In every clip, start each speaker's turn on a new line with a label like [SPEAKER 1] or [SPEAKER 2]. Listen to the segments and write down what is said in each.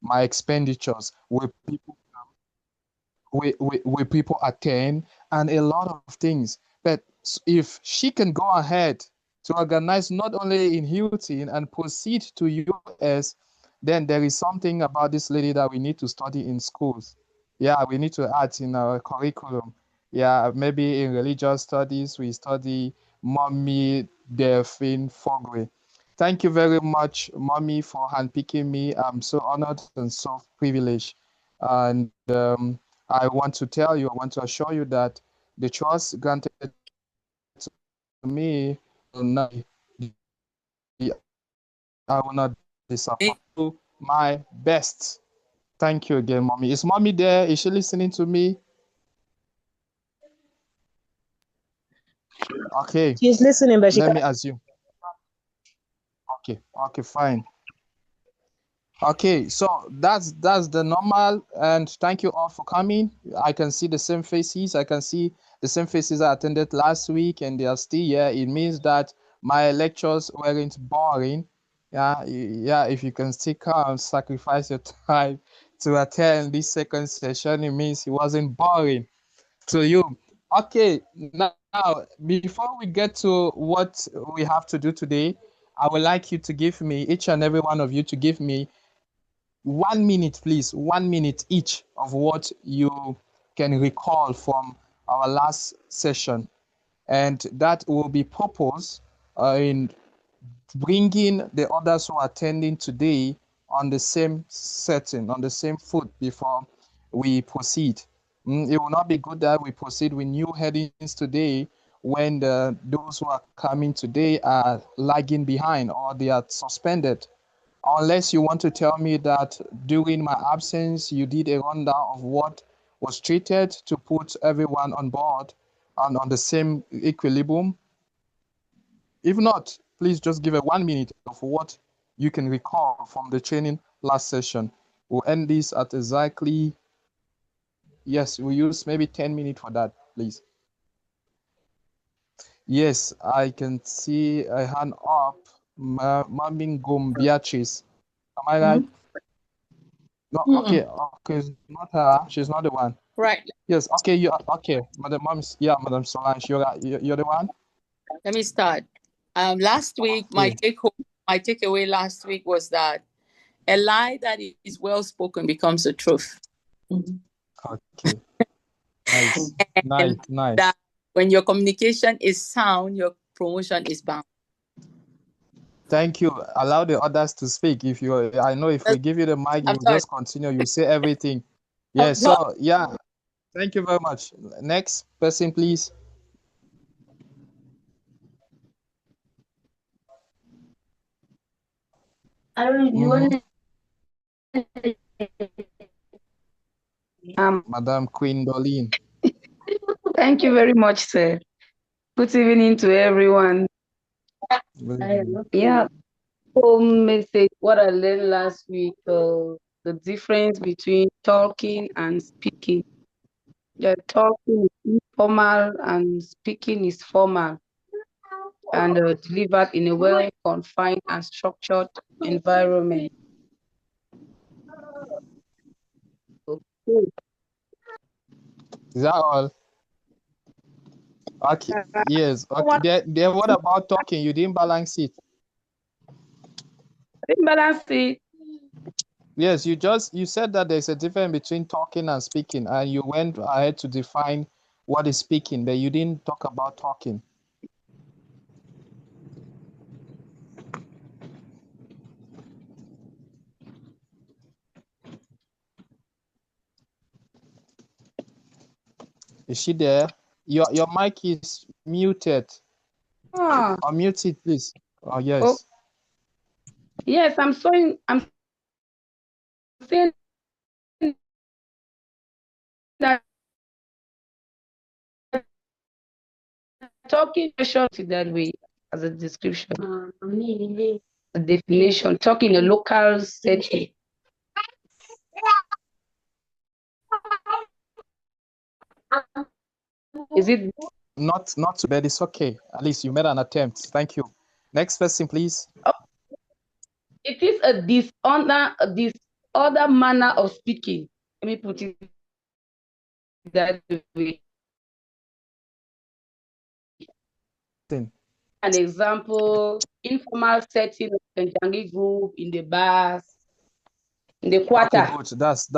[SPEAKER 1] my expenditures? Will people attend, and a lot of things. But if she can go ahead to organize not only in Hilton and proceed to US, then there is something about this lady that we need to study in schools. Yeah, we need to add in our curriculum. Yeah, maybe in religious studies, we study Mommy Delphine Fogwe. Thank you very much, Mommy, for handpicking me. I'm so honored and so privileged. And I want to assure you that the trust granted to me will not be, I will not disappoint you. My best. Thank you again, Mommy. Is Mommy there? Is she listening to me? Okay,
[SPEAKER 2] She's listening, but she
[SPEAKER 1] let
[SPEAKER 2] can't.
[SPEAKER 1] me assume. Okay, fine. Okay, so that's the normal, and thank you all for coming. I can see the same faces. I can see the same faces I attended last week, and they are still here. It means that my lectures weren't boring. Yeah. If you can still come, sacrifice your time to attend this second session, it means it wasn't boring to you. Okay, now before we get to what we have to do today, I would like you to give me, each and every one of you, to give me 1 minute, please, 1 minute each of what you can recall from our last session. And that will be purpose in bringing the others who are attending today on the same setting, on the same foot before we proceed. It will not be good that we proceed with new headings today when those who are coming today are lagging behind or they are suspended. Unless you want to tell me that during my absence, you did a rundown of what was treated to put everyone on board and on the same equilibrium. If not, please just give a 1 minute of what you can recall from the training last session. We'll end this at exactly, yes, we use maybe 10 minutes for that, please. Yes, I can see a hand up. Mamingum Beatrice. Am I right? No, okay, it's not her. She's not the one.
[SPEAKER 3] Right.
[SPEAKER 1] Yes, okay, you are okay. Madam Solange, you're the one.
[SPEAKER 3] Let me start. Last week, my takeaway last week was that a lie that is well spoken becomes a truth.
[SPEAKER 1] Okay. Nice.
[SPEAKER 3] And
[SPEAKER 1] Nice.
[SPEAKER 3] that when your communication is sound, your promotion is bound.
[SPEAKER 1] Thank you. Allow the others to speak. I know if we give you the mic, you will just continue. You say everything. Yeah. So yeah. Thank you very much. Next person, please. Madam Queen Dolin.
[SPEAKER 4] Thank you very much, sir. Good evening to everyone. Yeah. Message what I learned last week, the difference between talking and speaking. Yeah, talking is informal and speaking is formal and delivered in a well-confined and structured environment. Okay.
[SPEAKER 1] Is that all? Okay. Yes. Okay. Then what about talking? You didn't balance it.
[SPEAKER 4] I didn't balance it.
[SPEAKER 1] Yes, you said that there's a difference between talking and speaking, and you went ahead to define what is speaking, but you didn't talk about talking. Is she there? Your mic is muted. Unmute it, please. Oh yes.
[SPEAKER 4] Oh. Yes, I'm saying that talking short that way as a description. A definition, talking a local setting. Is it
[SPEAKER 1] not too bad? It's okay. At least you made an attempt. Thank you. Next person, please.
[SPEAKER 4] It is a dishonor, other manner of speaking. Let me put it that way. An example, informal setting of Kentangi group in the bars, in the quarter.
[SPEAKER 1] Okay, good. That's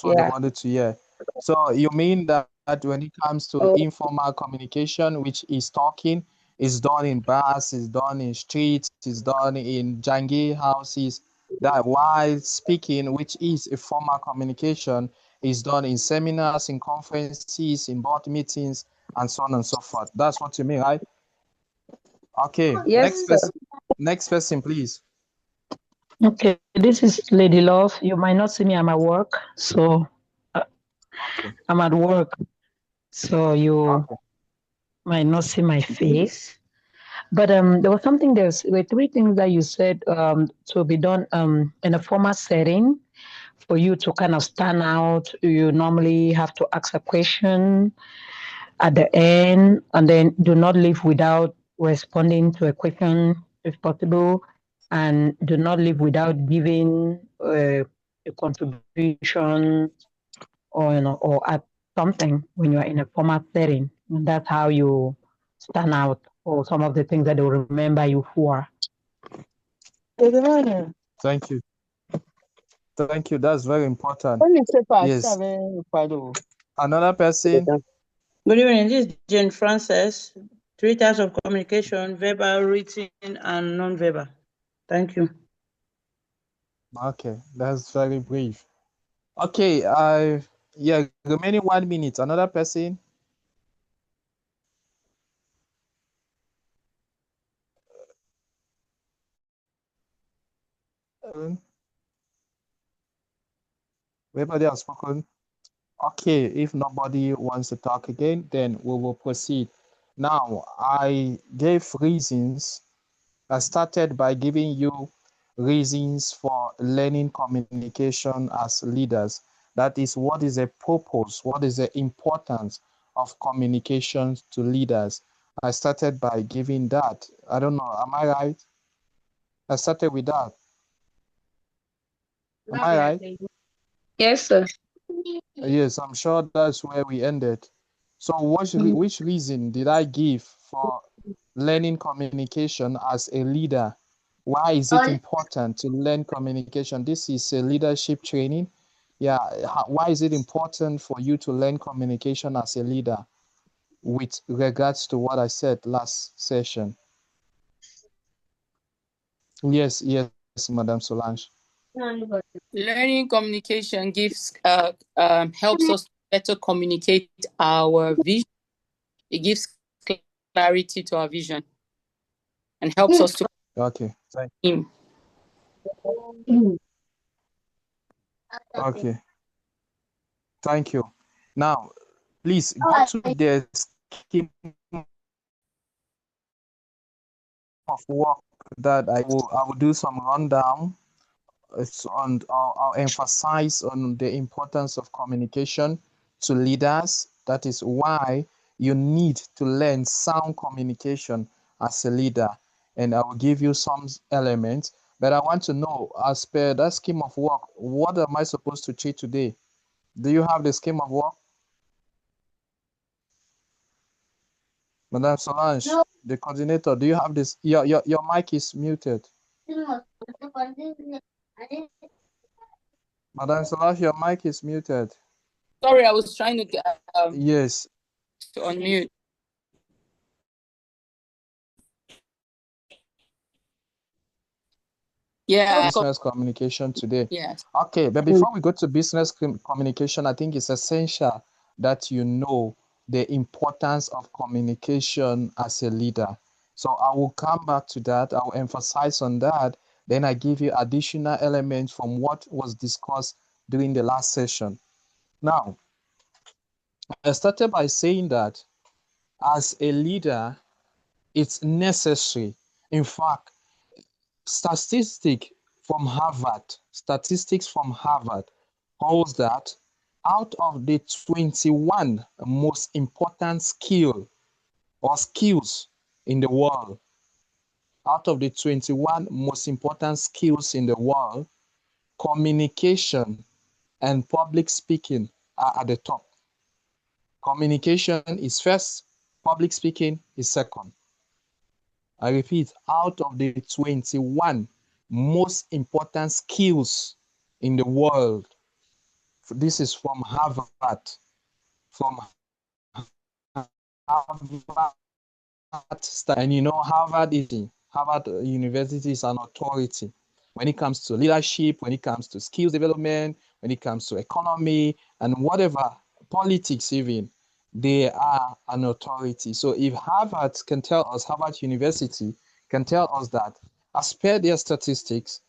[SPEAKER 1] what I
[SPEAKER 4] Yeah.
[SPEAKER 1] wanted to hear. So you mean that when it comes to
[SPEAKER 4] Oh,
[SPEAKER 1] informal communication, which is talking, is done in bars, is done in streets, is done in jangi houses, that while speaking, which is a formal communication, is done in seminars, in conferences, in board meetings, and so on and so forth. That's what you mean, right? Okay.
[SPEAKER 4] yes, sir.
[SPEAKER 1] Next person, please.
[SPEAKER 2] Okay, this is Lady Love. You might not see me. I'm at work, so
[SPEAKER 1] Okay.
[SPEAKER 2] I'm at work, so you
[SPEAKER 1] Okay.
[SPEAKER 2] might not see my face. But there was something. There were three things that you said to be done in a formal setting for you to kind of stand out. You normally have to ask a question at the end, and then do not leave without responding to a question if possible, and do not leave without giving a contribution or or add something when you are in a formal setting. That's how you stand out, or some of the things that they'll remember you for.
[SPEAKER 1] Thank you. Thank you. That's very important. Yes. Another person.
[SPEAKER 5] Good evening. This is Jane Frances. 3 types of communication: verbal, written, and non-verbal. Thank you.
[SPEAKER 1] Okay, that's very brief. Okay, yeah, remaining 1 minute. Another person. Everybody has spoken. Okay, if nobody wants to talk again, then we will proceed. Now, I gave reasons. I started by giving you reasons for learning communication as leaders. That is, what is the purpose? What is the importance of communication to leaders? I started by giving that. I don't know, am I right? I started with that. Am I right?
[SPEAKER 4] Yes, sir.
[SPEAKER 1] Yes, I'm sure that's where we ended. So which reason did I give for learning communication as a leader? Why is it important to learn communication? This is a leadership training. Yeah, why is it important for you to learn communication as a leader with regards to what I said last session? Yes, Madam Solange.
[SPEAKER 3] Learning communication helps us better communicate our vision. It gives clarity to our vision and helps us to.
[SPEAKER 1] Okay, thank
[SPEAKER 3] you.
[SPEAKER 1] Okay, thank you. Now, please go to the scheme of work that I will do some rundown. I'll emphasize on the importance of communication to leaders. That is why you need to learn sound communication as a leader. And I will give you some elements. But I want to know, as per that scheme of work, what am I supposed to treat today? Do you have the scheme of work? Madam Solange, no. The coordinator, do you have this? Your mic is muted. Madam Solange, your mic is muted.
[SPEAKER 3] Sorry, I was trying to get
[SPEAKER 1] yes,
[SPEAKER 3] to unmute. Yeah.
[SPEAKER 1] Business communication today.
[SPEAKER 3] Yes.
[SPEAKER 1] Okay, but before we go to business communication, I think it's essential that you know the importance of communication as a leader. So I will come back to that. I will emphasize on that. Then I give you additional elements from what was discussed during the last session. Now, I started by saying that as a leader, it's necessary. In fact, statistics from Harvard holds that out of the 21 most important skills in the world, communication and public speaking are at the top. Communication is first, public speaking is second. I repeat, out of the 21 most important skills in the world, this is from Harvard, from Harvard, and you know Harvard University is an authority when it comes to leadership, when it comes to skills development, when it comes to economy and whatever, politics even, they are an authority. So if Harvard can tell us, Harvard University can tell us that as per their statistics,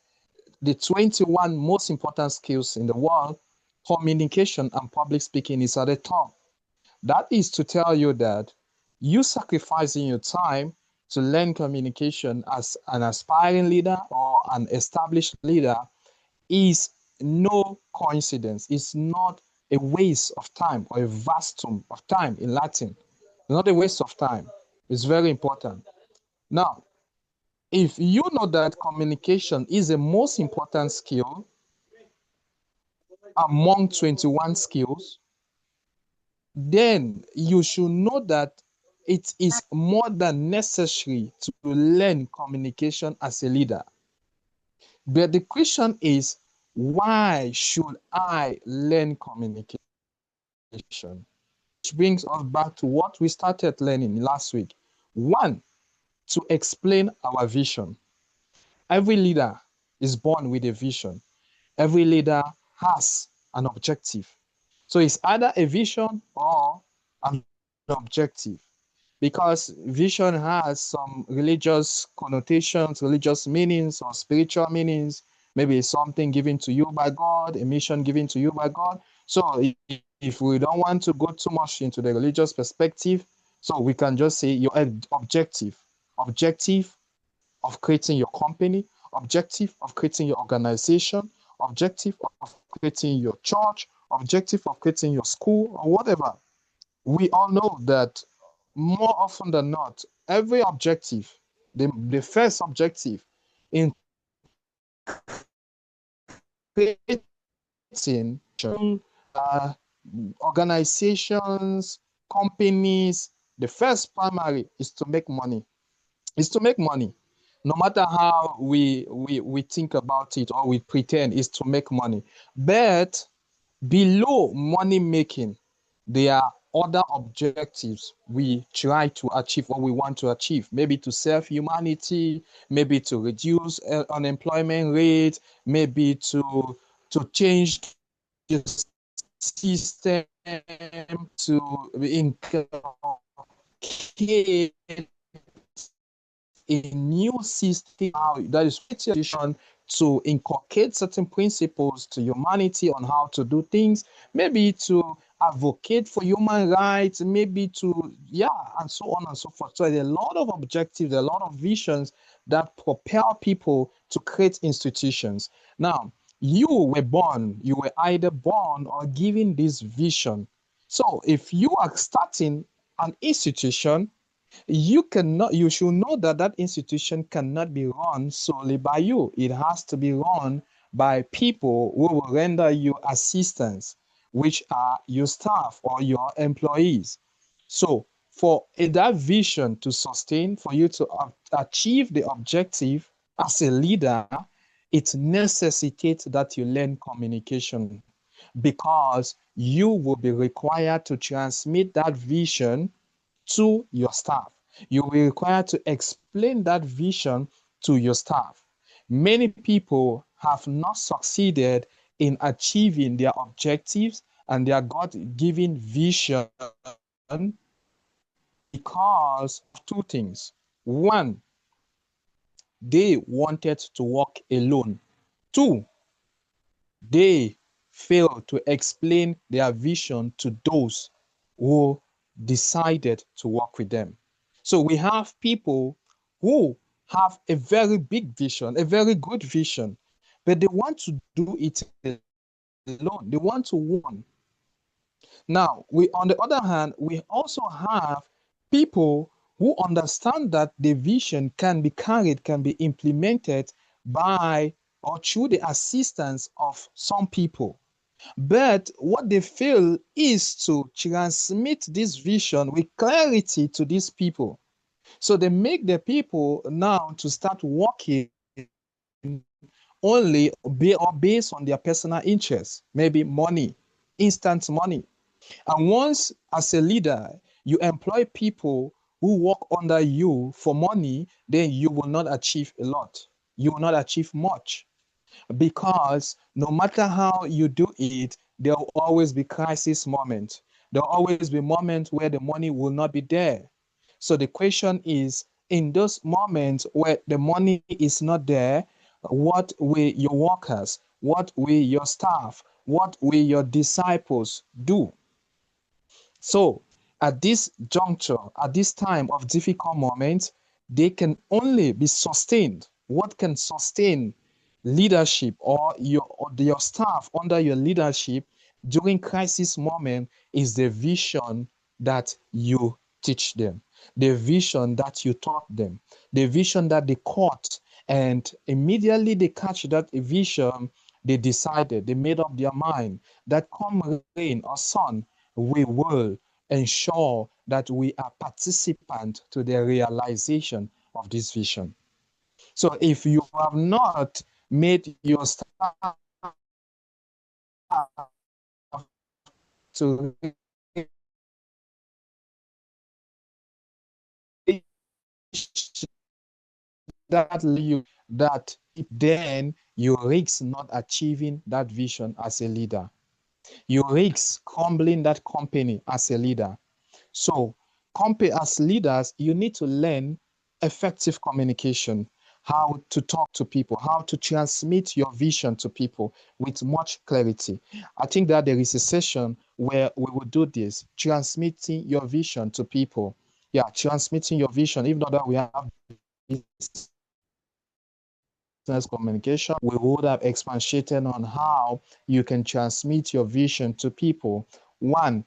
[SPEAKER 1] the 21 most important skills in the world, communication and public speaking is at the top. That is to tell you that you sacrificing your time to learn communication as an aspiring leader or an established leader is no coincidence. It's not a waste of time or a vastum of time in Latin. It's not a waste of time. It's very important. Now, if you know that communication is the most important skill among 21 skills, then you should know that it is more than necessary to learn communication as a leader. But the question is, why should I learn communication? Which brings us back to what we started learning last week. One, to explain our vision. Every leader is born with a vision. Every leader has an objective. So it's either a vision or an objective, because vision has some religious connotations, religious meanings, or spiritual meanings. Maybe it's something given to you by God, a mission given to you by God. So if we don't want to go too much into the religious perspective, so we can just say your objective of creating your company, objective of creating your organization, objective of creating your church, objective of creating your school, or whatever. We all know that more often than not, every objective, the first objective in creating uh, organizations, companies, the first primary is to make money. Is to make money. No matter how we think about it or we pretend, is to make money. But below money making, there are other objectives we try to achieve or we want to achieve. Maybe to serve humanity, maybe to reduce unemployment rate, maybe to change the system, to inculcate a new system that is to inculcate certain principles to humanity on how to do things, maybe to advocate for human rights, maybe to, and so on and so forth. So there are a lot of objectives, a lot of visions that propel people to create institutions. Now, you were either born or given this vision. So if you are starting an institution, you should know that that institution cannot be run solely by you. It has to be run by people who will render you assistance, which are your staff or your employees. So for that vision to sustain, for you to achieve the objective as a leader, it necessitates that you learn communication, because you will be required to transmit that vision to your staff. You will be required to explain that vision to your staff. Many people have not succeeded in achieving their objectives and their God-given vision because of two things. One, they wanted to work alone. Two, they failed to explain their vision to those who decided to work with them. So we have people who have a very big vision, a very good vision, but they want to do it alone. They want to win. Now, on the other hand, we also have people who understand that the vision can be carried, can be implemented by or through the assistance of some people. But what they fail is to transmit this vision with clarity to these people. So they make the people now to start working only or based on their personal interests, maybe money, instant money. And once, as a leader, you employ people who work under you for money, then you will not achieve a lot. You will not achieve much, because no matter how you do it, there will always be crisis moments. There will always be moments where the money will not be there. So the question is, in those moments where the money is not there, what will your workers, what will your staff, what will your disciples do? So at this juncture, at this time of difficult moments, they can only be sustained. What can sustain leadership or your staff under your leadership during crisis moment is the vision that you teach them, the vision that you taught them, the vision that they caught, and immediately they catch that vision, they decided, they made up their mind that come rain or sun, we will ensure that we are participant to the realization of this vision. So if you have not made your staff to that then you risk not achieving that vision as a leader. You risk crumbling that company as a leader. So, as leaders, you need to learn effective communication, how to talk to people, how to transmit your vision to people with much clarity. I think that there is a session where we will do this, transmitting your vision to people. Yeah, transmitting your vision. If not that we have business communication, we would have expatiated on how you can transmit your vision to people. One,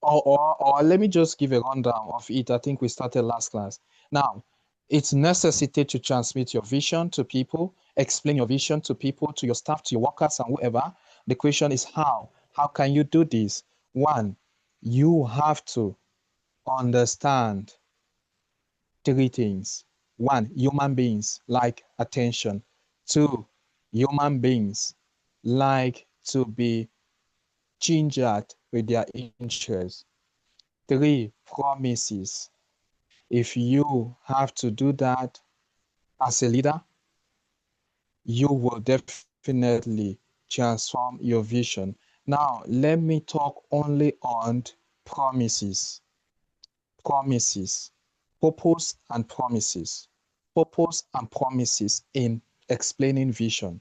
[SPEAKER 1] or let me just give a rundown of it. I think we started last class. Now, it's necessity to transmit your vision to people, explain your vision to people, to your staff, to your workers, and whoever. The question is how? How can you do this? One, you have to understand three things. One, human beings like attention. Two, human beings like to be gingered with their interests. Three, promises. If you have to do that as a leader, you will definitely transform your vision. Now, let me talk only on promises. Promises. Purpose and promises. Purpose and promises in explaining vision.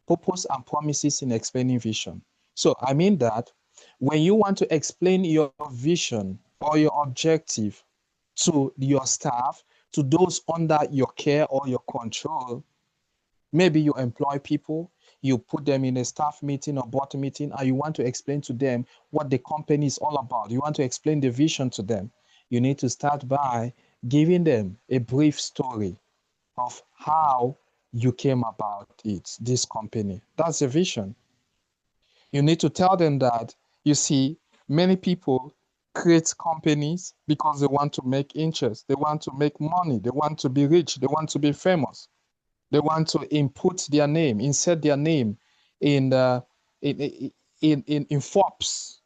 [SPEAKER 1] Purpose and promises in explaining vision. So I mean that when you want to explain your vision or your objective to your staff, to those under your care or your control, maybe you employ people, you put them in a staff meeting or board meeting, and you want to explain to them what the company is all about. You want to explain the vision to them. You need to start by giving them a brief story of how you came about it, this company. That's the vision. You need to tell them that, you see, many people create companies because they want to make interest, they want to make money, they want to be rich, they want to be famous. They want to input their name, insert their name in the in Forbes.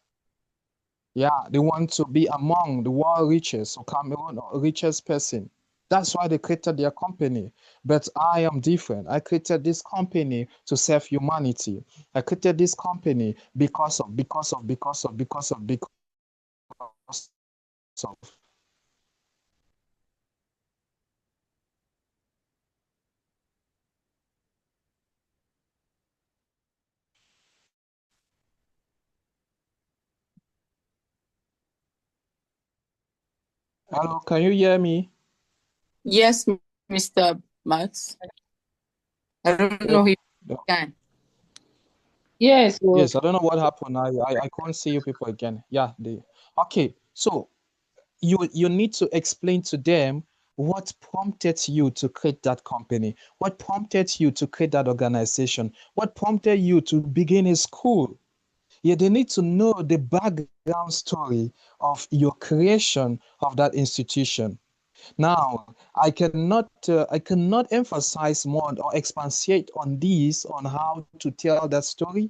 [SPEAKER 1] Yeah, they want to be among the world richest or Cameroon or richest person. That's why they created their company. But I am different. I created this company to serve humanity. I created this company because of. Hello, can you hear me?
[SPEAKER 3] Yes, Mr. Max. I don't know if you can.
[SPEAKER 4] Yes,
[SPEAKER 1] Yes, I don't know what happened. I can't see you people again. Yeah, okay. So you need to explain to them What prompted you to create that company? What prompted you to create that organization? What prompted you to begin a school? Yeah, they need to know the background story of your creation of that institution. Now, I cannot emphasize more or expatiate on this on how to tell that story,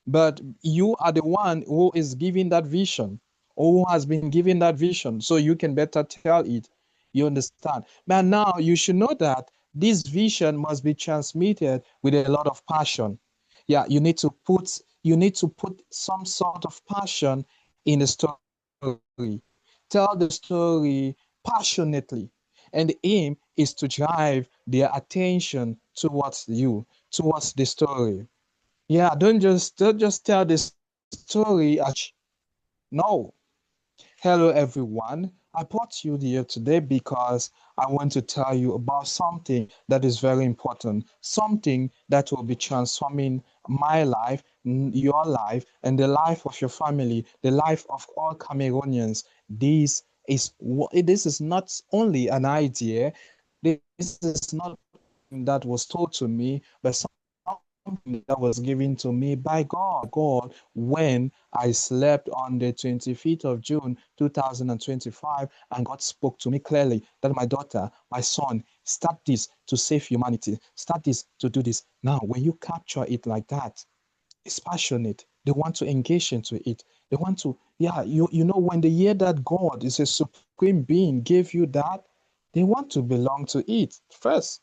[SPEAKER 1] but you are the one who is giving that vision, or who has been given that vision, so you can better tell it. You understand? But now you should know that this vision must be transmitted with a lot of passion. Yeah, you need to put some sort of passion in the story. Tell the story passionately. And the aim is to drive their attention towards you, towards the story. Yeah, don't just tell the story as no. Hello everyone. I brought you here today because I want to tell you about something that is very important, something that will be transforming my life, your life, and the life of your family, the life of all Cameroonians. This is not only an idea, this is not that was told to me, but something that was given to me by God when I slept on the 25th of June 2025, and God spoke to me clearly that my daughter, my son, start this to save humanity, start this to do this. Now, when you capture it like that, it's passionate. They want to engage into it. They want to, yeah, you know, when they hear that God is a supreme being, gave you that, they want to belong to it first.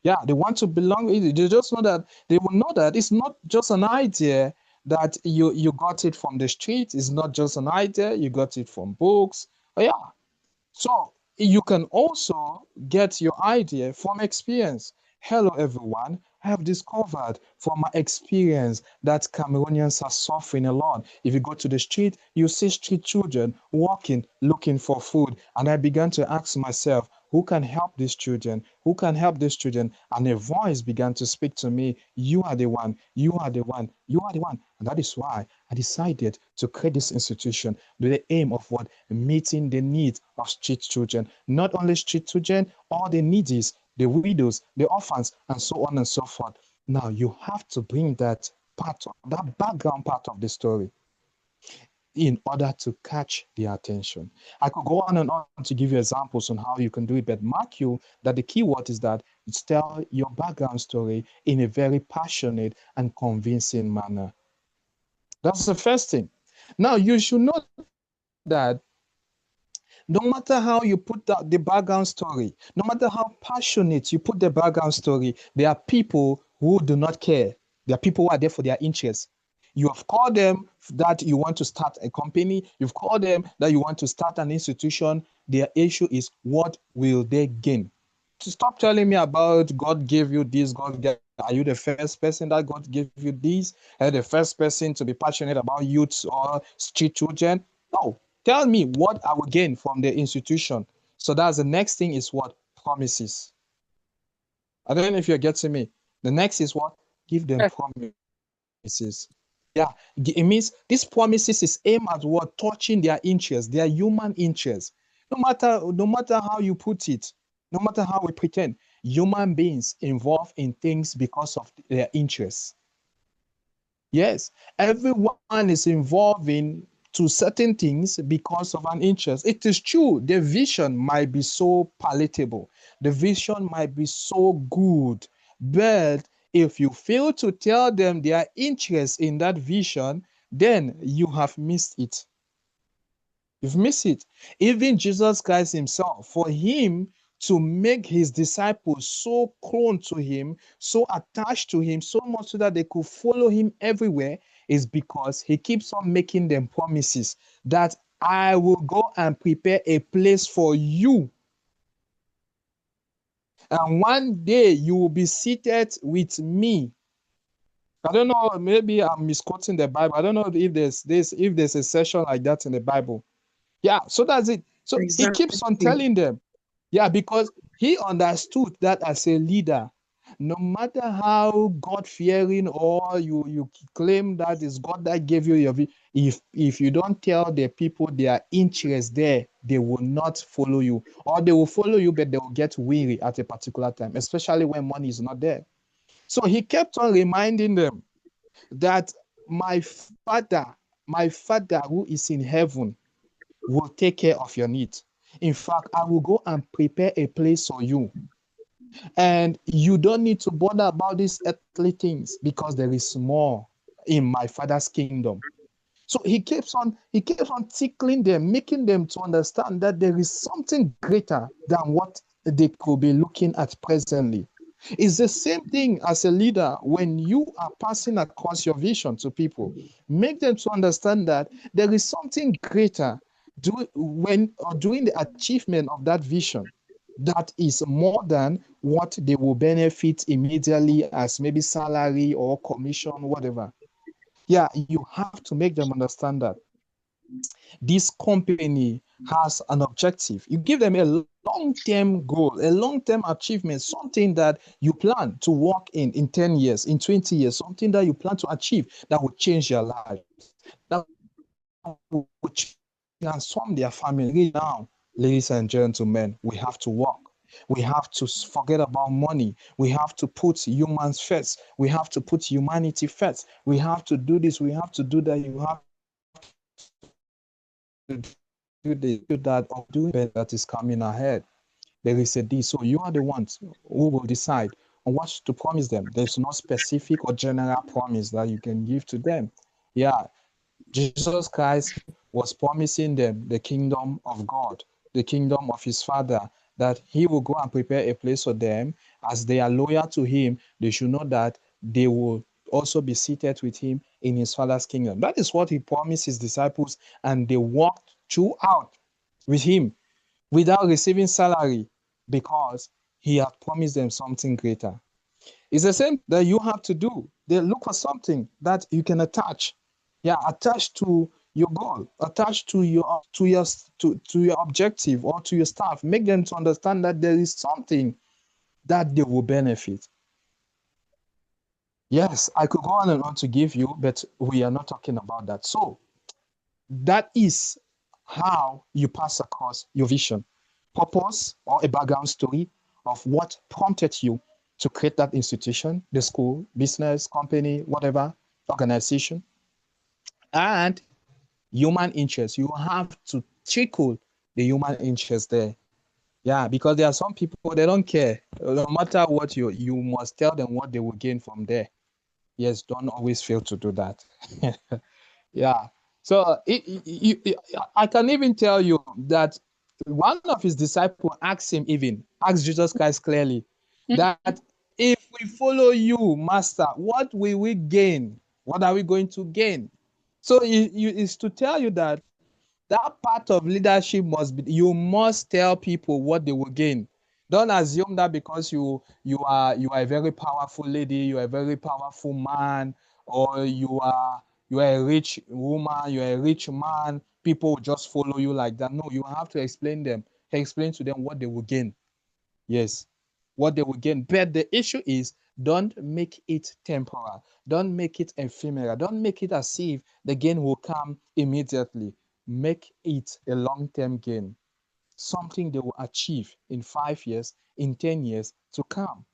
[SPEAKER 1] Yeah, they want to belong. They just know that they will know that it's not just an idea that you got it from the street. It's not just an idea you got it from books. Yeah, so you can also get your idea from experience. Hello, everyone. I have discovered from my experience that Cameroonians are suffering a lot. If you go to the street, you see street children walking, looking for food. And I began to ask myself, who can help these children? Who can help these children? And a voice began to speak to me. You are the one. You are the one. You are the one. And that is why I decided to create this institution with the aim of what? Meeting the needs of street children. Not only street children, all the needy, the widows, the orphans, and so on and so forth. Now you have to bring that that background part of the story in order to catch their attention. I could go on and on to give you examples on how you can do it, but mark you that the key word is that it's tell your background story in a very passionate and convincing manner. That's the first thing. Now you should know that no matter how you put the background story, no matter how passionate you put the background story, there are people who do not care. There are people who are there for their interests. You have called them that you want to start a company. You've called them that you want to start an institution. Their issue is, what will they gain? To stop telling me about God gave you this, are you the first person that God gave you this? Are you the first person to be passionate about youth or street children? No. Tell me what I will gain from the institution. So that's the next thing is what? Promises. I don't know if you're getting me. The next is what? Give them promises. Yeah, it means these promises is aimed at what? Touching their interests, their human interests. No matter how you put it, no matter how we pretend, human beings involved in things because of their interests. Yes, everyone is involved in to certain things because of an interest. It is true, the vision might be so palatable, the vision might be so good, but if you fail to tell them their interest in that vision, then you have missed it. You've missed it. Even Jesus Christ himself, for him to make his disciples so close to him, so attached to him, so much so that they could follow him everywhere, is because he keeps on making them promises that I will go and prepare a place for you. And one day you will be seated with me. I don't know, maybe I'm misquoting the Bible. I don't know if there's a session like that in the Bible. Yeah, so that's it. So he keeps on telling them. Yeah, because he understood that as a leader, no matter how God-fearing or you claim that it's God that gave you your vision, if you don't tell the people their interest there, they will not follow you, or they will follow you, but they will get weary at a particular time, especially when money is not there. So he kept on reminding them that my father who is in heaven will take care of your needs. In fact, I will go and prepare a place for you. And you don't need to bother about these earthly things because there is more in my father's kingdom. So he keeps on tickling them, making them to understand that there is something greater than what they could be looking at presently. It's the same thing as a leader when you are passing across your vision to people. Make them to understand that there is something greater during the achievement of that vision that is more than what they will benefit immediately as maybe salary or commission, whatever. Yeah, you have to make them understand that this company has an objective. You give them a long-term goal, a long-term achievement, something that you plan to work in 10 years, in 20 years, something that you plan to achieve that will change your life, that will transform their family. Now, ladies and gentlemen, we have to work. We have to forget about money. We have to put humans first. We have to put humanity first. We have to do this. We have to do that. You have to do that of doing better that is coming ahead. There is a D. So you are the ones who will decide on what to promise them. There's no specific or general promise that you can give to them. Yeah, Jesus Christ was promising them the kingdom of God, the kingdom of his Father, that he will go and prepare a place for them. As they are loyal to him, they should know that they will also be seated with him in his Father's kingdom. That is what he promised his disciples, and they walked throughout with him without receiving salary because he had promised them something greater. It's the same that you have to do. They look for something that you can attach. Yeah, attached to your goal, attached to your objective or to your staff. Make them to understand that there is something that they will benefit. Yes, I could go on and on to give you, but we are not talking about that. So that is how you pass across your vision, purpose, or a background story of what prompted you to create that institution, the school, business, company, whatever, organization, and human interest. You have to trickle the human interest there. Yeah, because there are some people, they don't care. No matter what you must tell them what they will gain from there. Yes, don't always fail to do that. Yeah. So I can even tell you that one of his disciples asked Jesus Christ clearly that if we follow you, Master, what will we gain? What are we going to gain? So it's to tell you that that part of leadership must be, you must tell people what they will gain. Don't assume that because you are a very powerful lady, you are a very powerful man, or you are a rich woman, you are a rich man, people will just follow you like that. No, you have to explain to them what they will gain. Yes, what they will gain. But the issue is, don't make it temporal. Don't make it ephemeral. Don't make it as if the gain will come immediately. Make it a long-term gain, something they will achieve in 5 years, in 10 years to come.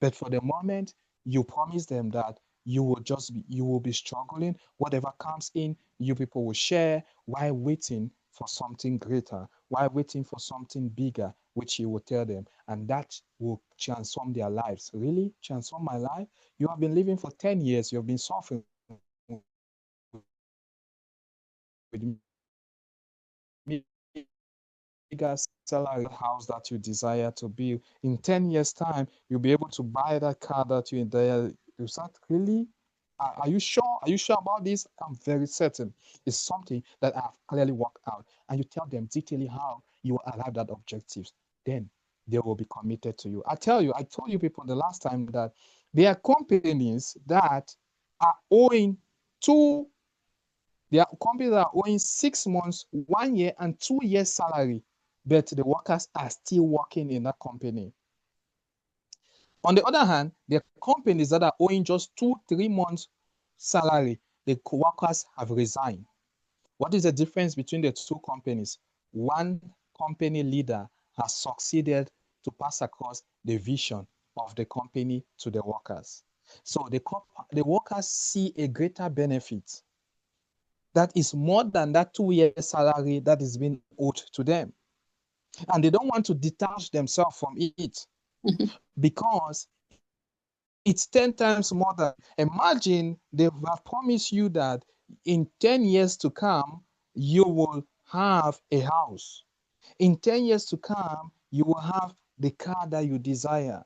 [SPEAKER 1] But for the moment, you promise them that you will be struggling. Whatever comes in, you people will share while waiting for something greater, while waiting for something bigger, which you will tell them. And that will transform their lives. Really? Transform my life? You have been living for 10 years, you have been suffering with bigger salary house that you desire to build. In 10 years' time, you'll be able to buy that car that you desire. Is that really? Are you sure? Are you sure about this? I'm very certain. It's something that I've clearly worked out. And you tell them detailing how you will arrive at objectives. Then they will be committed to you. I told you people the last time that there are companies that are owing two there are companies that are owing 6 months, 1 year, and 2 years salary, but the workers are still working in that company. On the other hand, there are companies that are owing just 2-3 months salary. The workers have resigned. What is the difference between the two companies? One company leader has succeeded to pass across the vision of the company to the workers. So the workers see a greater benefit that is more than that 2-year salary that is being owed to them. And they don't want to detach themselves from it because it's 10 times more than. Imagine they have promised you that in 10 years to come, you will have a house. In 10 years to come, you will have the car that you desire.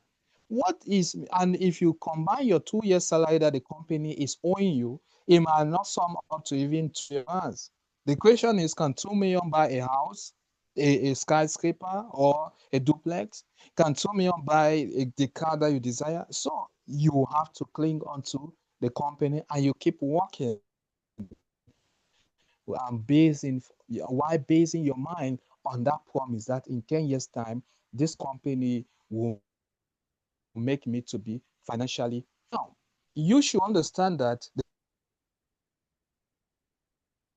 [SPEAKER 1] And if you combine your 2-year salary that the company is owing you, it might not sum up to even 2 years. The question is, can 2 million buy a house, a skyscraper, or a duplex? Can 2 million buy the car that you desire? So you have to cling onto the company and you keep working. Why basing your mind on that promise that in 10 years' time, this company will make me to be financially sound. You should understand that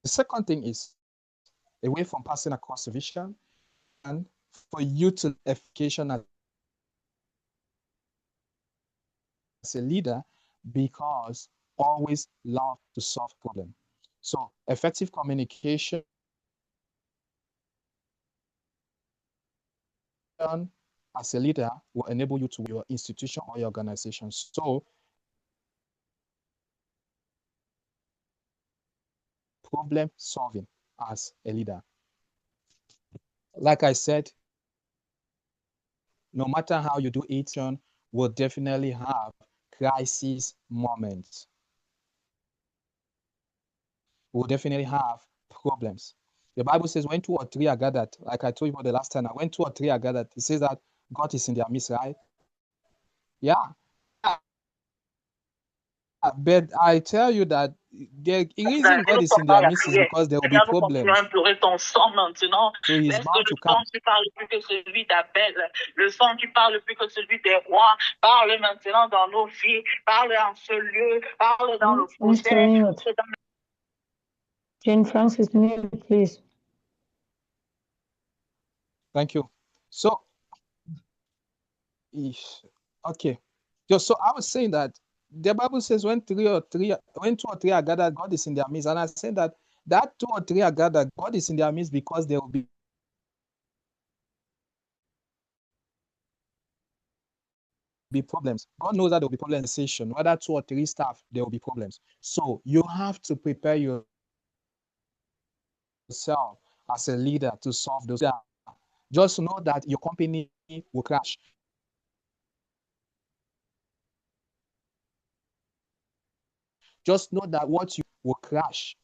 [SPEAKER 1] the second thing is, away from passing across the vision, and for you to education as a leader, because always love to solve problems. So effective communication as a leader will enable you to your institution or your organization. So problem solving as a leader. Like I said, no matter how you do it, will definitely have crisis moments. We'll definitely have problems. The Bible says when 2 or 3 are gathered, like I told you the last time, when 2 or 3 are gathered, it says that God is in their midst, right? Yeah. But I tell you that the reason God is in their midst is because there will be problems. So he's bound to come.
[SPEAKER 5] Qui parle plus que celui d'Abel, le sang qui parle plus que celui des rois, parle maintenant dans nos vies, parle en ce lieu, parle dans le projet.
[SPEAKER 2] Jane Francis, mute, please.
[SPEAKER 1] Thank you. So, okay. So I was saying that the Bible says when 2 or 3 are gathered, God is in their midst. And I said that 2 or 3 are gathered, God is in their midst because there will be problems. God knows that there will be problems in the session. Whether 2 or 3 staff, there will be problems. So you have to prepare yourself as a leader to solve those. Just know that your company will crash. Just know that what you will crash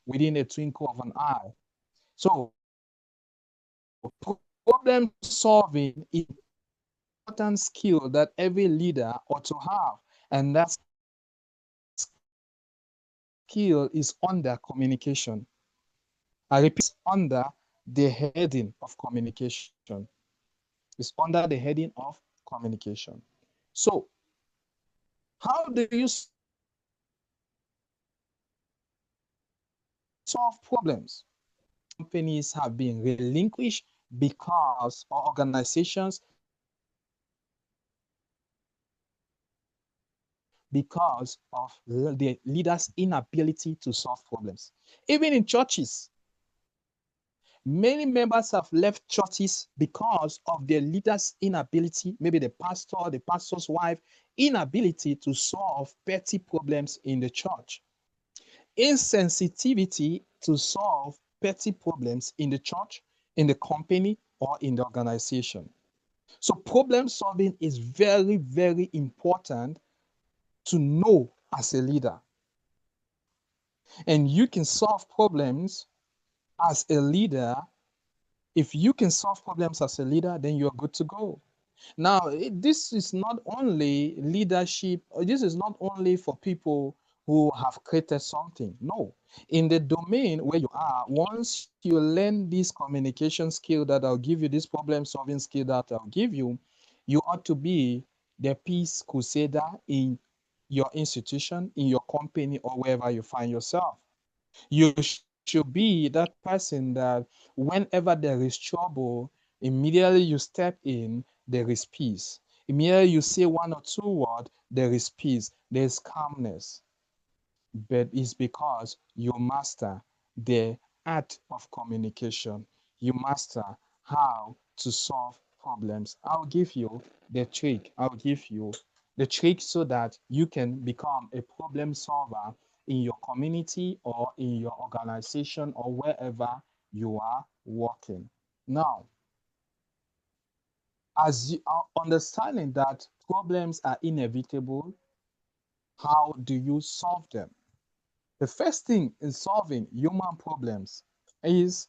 [SPEAKER 1] within a twinkle of an eye. So problem solving is an important skill that every leader ought to have, and that skill is under communication. I repeat, under the heading of communication. It's under the heading of communication. So how do you solve problems? Companies have been relinquished because of organizations because of the leaders' inability to solve problems. Even in churches, many members have left churches because of their leaders' inability, maybe the pastor, the pastor's wife, inability to solve petty problems in the church. Insensitivity to solve petty problems in the church, in the company, or in the organization. So problem solving is very, very important to know as a leader. And you can solve problems as a leader. If you can solve problems as a leader, then you're good to go. Now, this is not only leadership, this is not only for people who have created something. No, in the domain where you are, once you learn this communication skill that I'll give you, this problem solving skill that I'll give you, you ought to be the peace crusader in your institution, in your company, or wherever you find yourself. You should be that person that whenever there is trouble, immediately you step in, there is peace. Immediately you say one or two words, there is peace, there is calmness. But it's because you master the art of communication. You master how to solve problems. I'll give you the trick. I'll give you the trick so that you can become a problem solver in your community or in your organization or wherever you are working. Now, as you are understanding that problems are inevitable, how do you solve them? The first thing in solving human problems is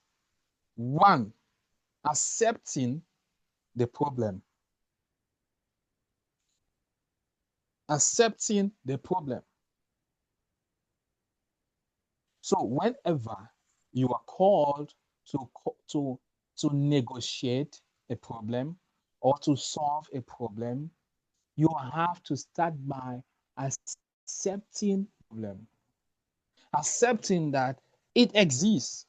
[SPEAKER 1] one, accepting the problem. Accepting the problem. So whenever you are called to negotiate a problem or to solve a problem, you have to start by accepting the problem. Accepting that it exists.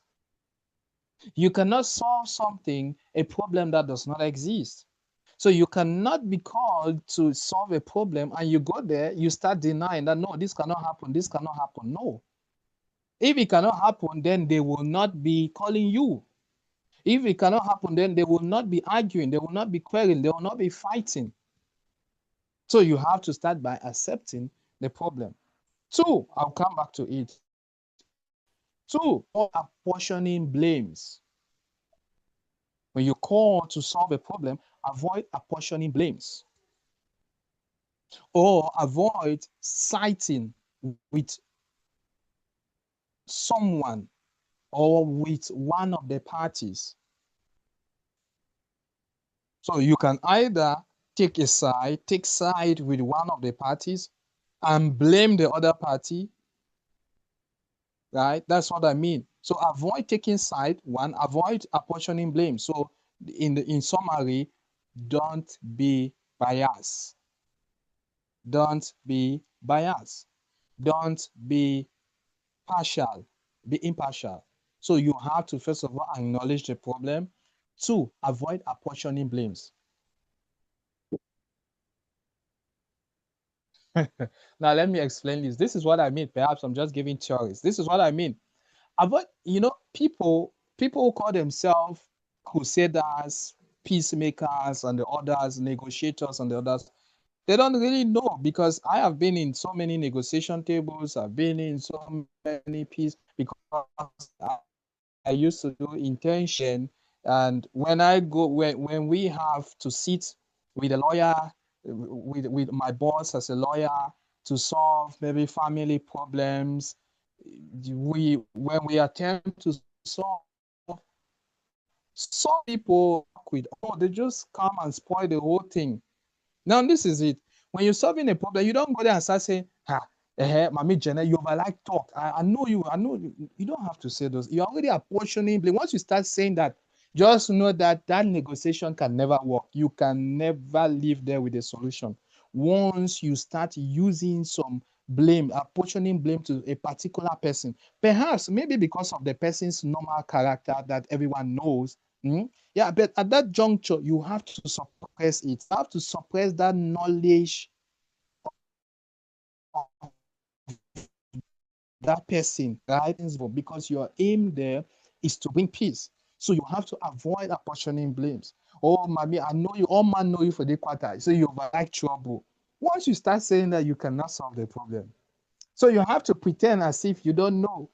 [SPEAKER 1] You cannot solve something, a problem that does not exist. So you cannot be called to solve a problem and you go there, you start denying that, no, this cannot happen, this cannot happen. No. If it cannot happen, then they will not be calling you. If it cannot happen, then they will not be arguing, they will not be quarreling, they will not be fighting. So you have to start by accepting the problem. Two, I'll come back to it. Two, apportioning blames. When you call to solve a problem, avoid apportioning blames. Or avoid siding with someone or with one of the parties. So you can either take side with one of the parties and blame the other party, right? That's what I mean. So avoid taking side, one, avoid apportioning blame. So in summary, don't be biased. Don't be biased. Don't be partial. Be impartial. So you have to first of all acknowledge the problem. Two, avoid apportioning blames. Now let me explain this. This is what I mean. Perhaps I'm just giving theories. This is what I mean. Avoid, people who call themselves crusaders, peacemakers, and the others, negotiators, and the others. They don't really know, because I have been in so many negotiation tables. I've been in so many peace, because I used to do intention. And when I go, when we have to sit with a lawyer, with my boss as a lawyer to solve maybe family problems, when we attempt to solve, some people they just come and spoil the whole thing. Now this is it. When you're solving a problem, you don't go there and start saying, Mami Jenna, you like talk. I know you. You don't have to say those. You're already apportioning blame. Once you start saying that, just know that that negotiation can never work. You can never live there with a solution. Once you start using some blame, apportioning blame to a particular person, perhaps maybe because of the person's normal character that everyone knows. Yeah, but at that juncture, you have to suppress it. You have to suppress that knowledge of that person, right? Because your aim there is to bring peace. So you have to avoid apportioning blames. Oh, mommy, I know you, all man know you for the quarter. So you like trouble. Once you start saying that, you cannot solve the problem. So you have to pretend as if you don't know.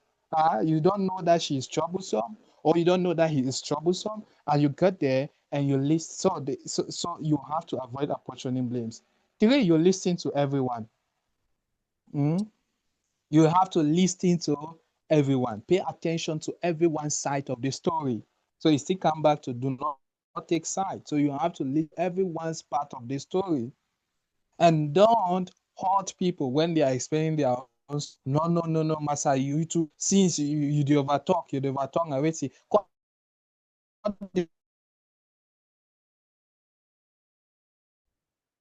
[SPEAKER 1] You don't know that she is troublesome, or you don't know that he is troublesome, and you get there and you list. So you have to avoid apportioning blames. Three, you listen to everyone. You have to listen to everyone. Pay attention to everyone's side of the story. So you still come back to do not take side. So you have to listen to everyone's part of the story. And don't hurt people when they are explaining their own. No, Massa, you too. Since you do overtalk, already.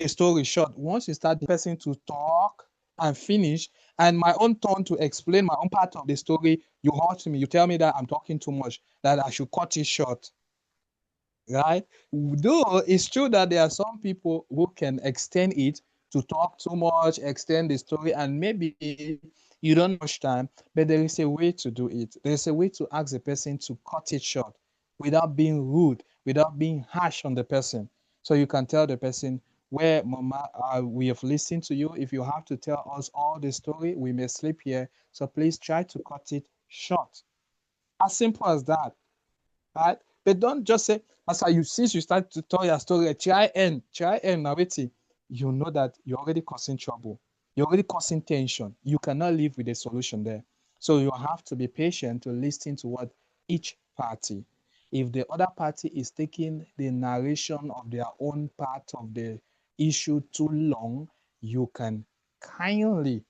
[SPEAKER 1] a story short, once you start the person to talk and finish, and my own turn to explain my own part of the story, you hurt me, you tell me that I'm talking too much, that I should cut it short, right? Though it's true that there are some people who can extend it to talk too much, extend the story, and maybe you don't have much time, but there is a way to do it. There's a way to ask the person to cut it short without being rude, without being harsh on the person. So you can tell the person, where Mama, we have listened to you. If you have to tell us all the story, we may sleep here. So please try to cut it short. As simple as that, right? But don't just say, as you since you start to tell your story, try end now waiting. You know that you're already causing trouble. You're already causing tension. You cannot live with a solution there. So you have to be patient to listen to what each party. If the other party is taking the narration of their own part of the issue too long, you can kindly,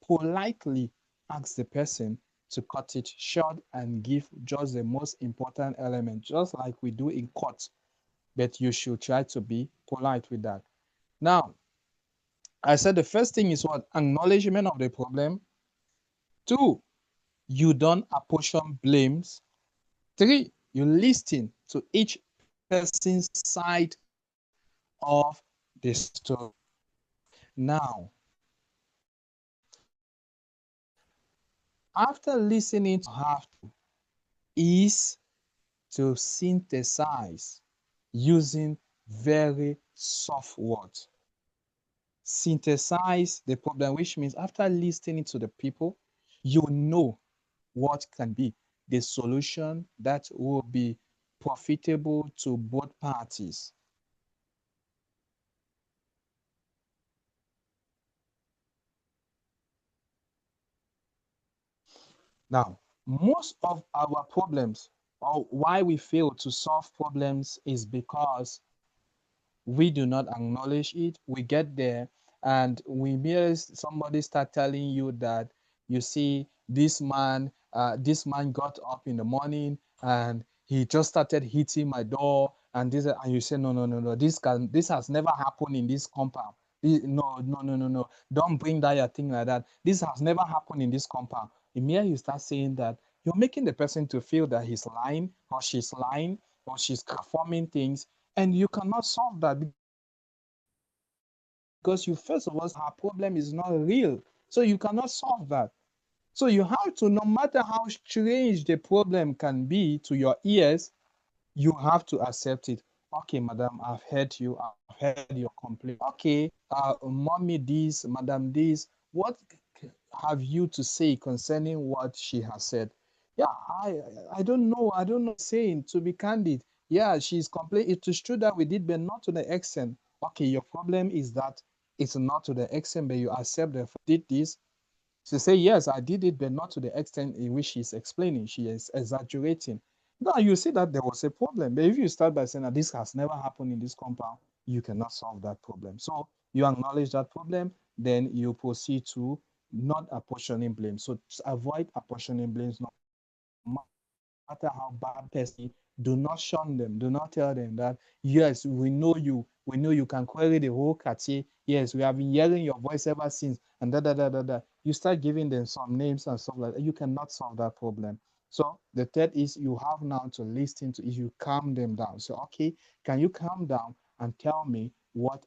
[SPEAKER 1] politely ask the person to cut it short and give just the most important element, just like we do in court. But you should try to be polite with that. Now, I said the first thing is what? Acknowledgement of the problem. 2, you don't apportion blames. 3, you listen to each person's side of the story. Now, after listening, to have to is to synthesize using very soft words. Synthesize the problem, which means after listening to the people, you know what can be the solution that will be profitable to both parties. Now, most of our problems, or why we fail to solve problems, is because we do not acknowledge it. We get there and we hear somebody start telling you that, you see, this man got up in the morning and he just started hitting my door, and you say, no, this has never happened in this compound. No, don't bring that your thing like that. This has never happened in this compound. Immediately you start saying that, you're making the person to feel that he's lying or she's lying or she's performing things, and you cannot solve that because you, first of all, her problem is not real. So you cannot solve that. So you have to, no matter how strange the problem can be to your ears, you have to accept it. Okay, madam, I've heard you. I've heard your complaint. Okay, mommy this, madam this. What have you to say concerning what she has said? Yeah, I don't know. I don't know saying, to be candid. Yeah, she's complaining. It is true that we did, but not to the extent. Okay, your problem is that it's not to the extent, but you accept that did this. She say, yes, I did it, but not to the extent in which she's explaining. She is exaggerating. Now you see that there was a problem. But if you start by saying that this has never happened in this compound, you cannot solve that problem. So you acknowledge that problem, then you proceed to not apportioning blame. So avoid apportioning blames, no matter how bad person, do not shun them. Do not tell them that, yes, we know you can query the whole Cartier. Yes, we have been hearing your voice ever since, and da. You start giving them some names and stuff like that. You cannot solve that problem. So the third is, you have now to listen to, is you calm them down. So, okay, can you calm down and tell me what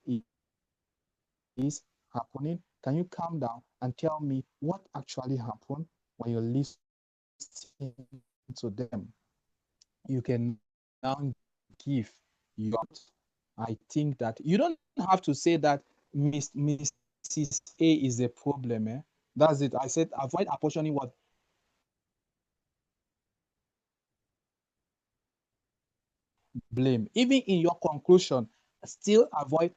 [SPEAKER 1] is happening? Can you calm down and tell me what actually happened? When you listen to them, you can now give your, I think that you don't have to say that Mrs. A is a problem. That's it. I said avoid apportioning what blame. Even in your conclusion, still avoid.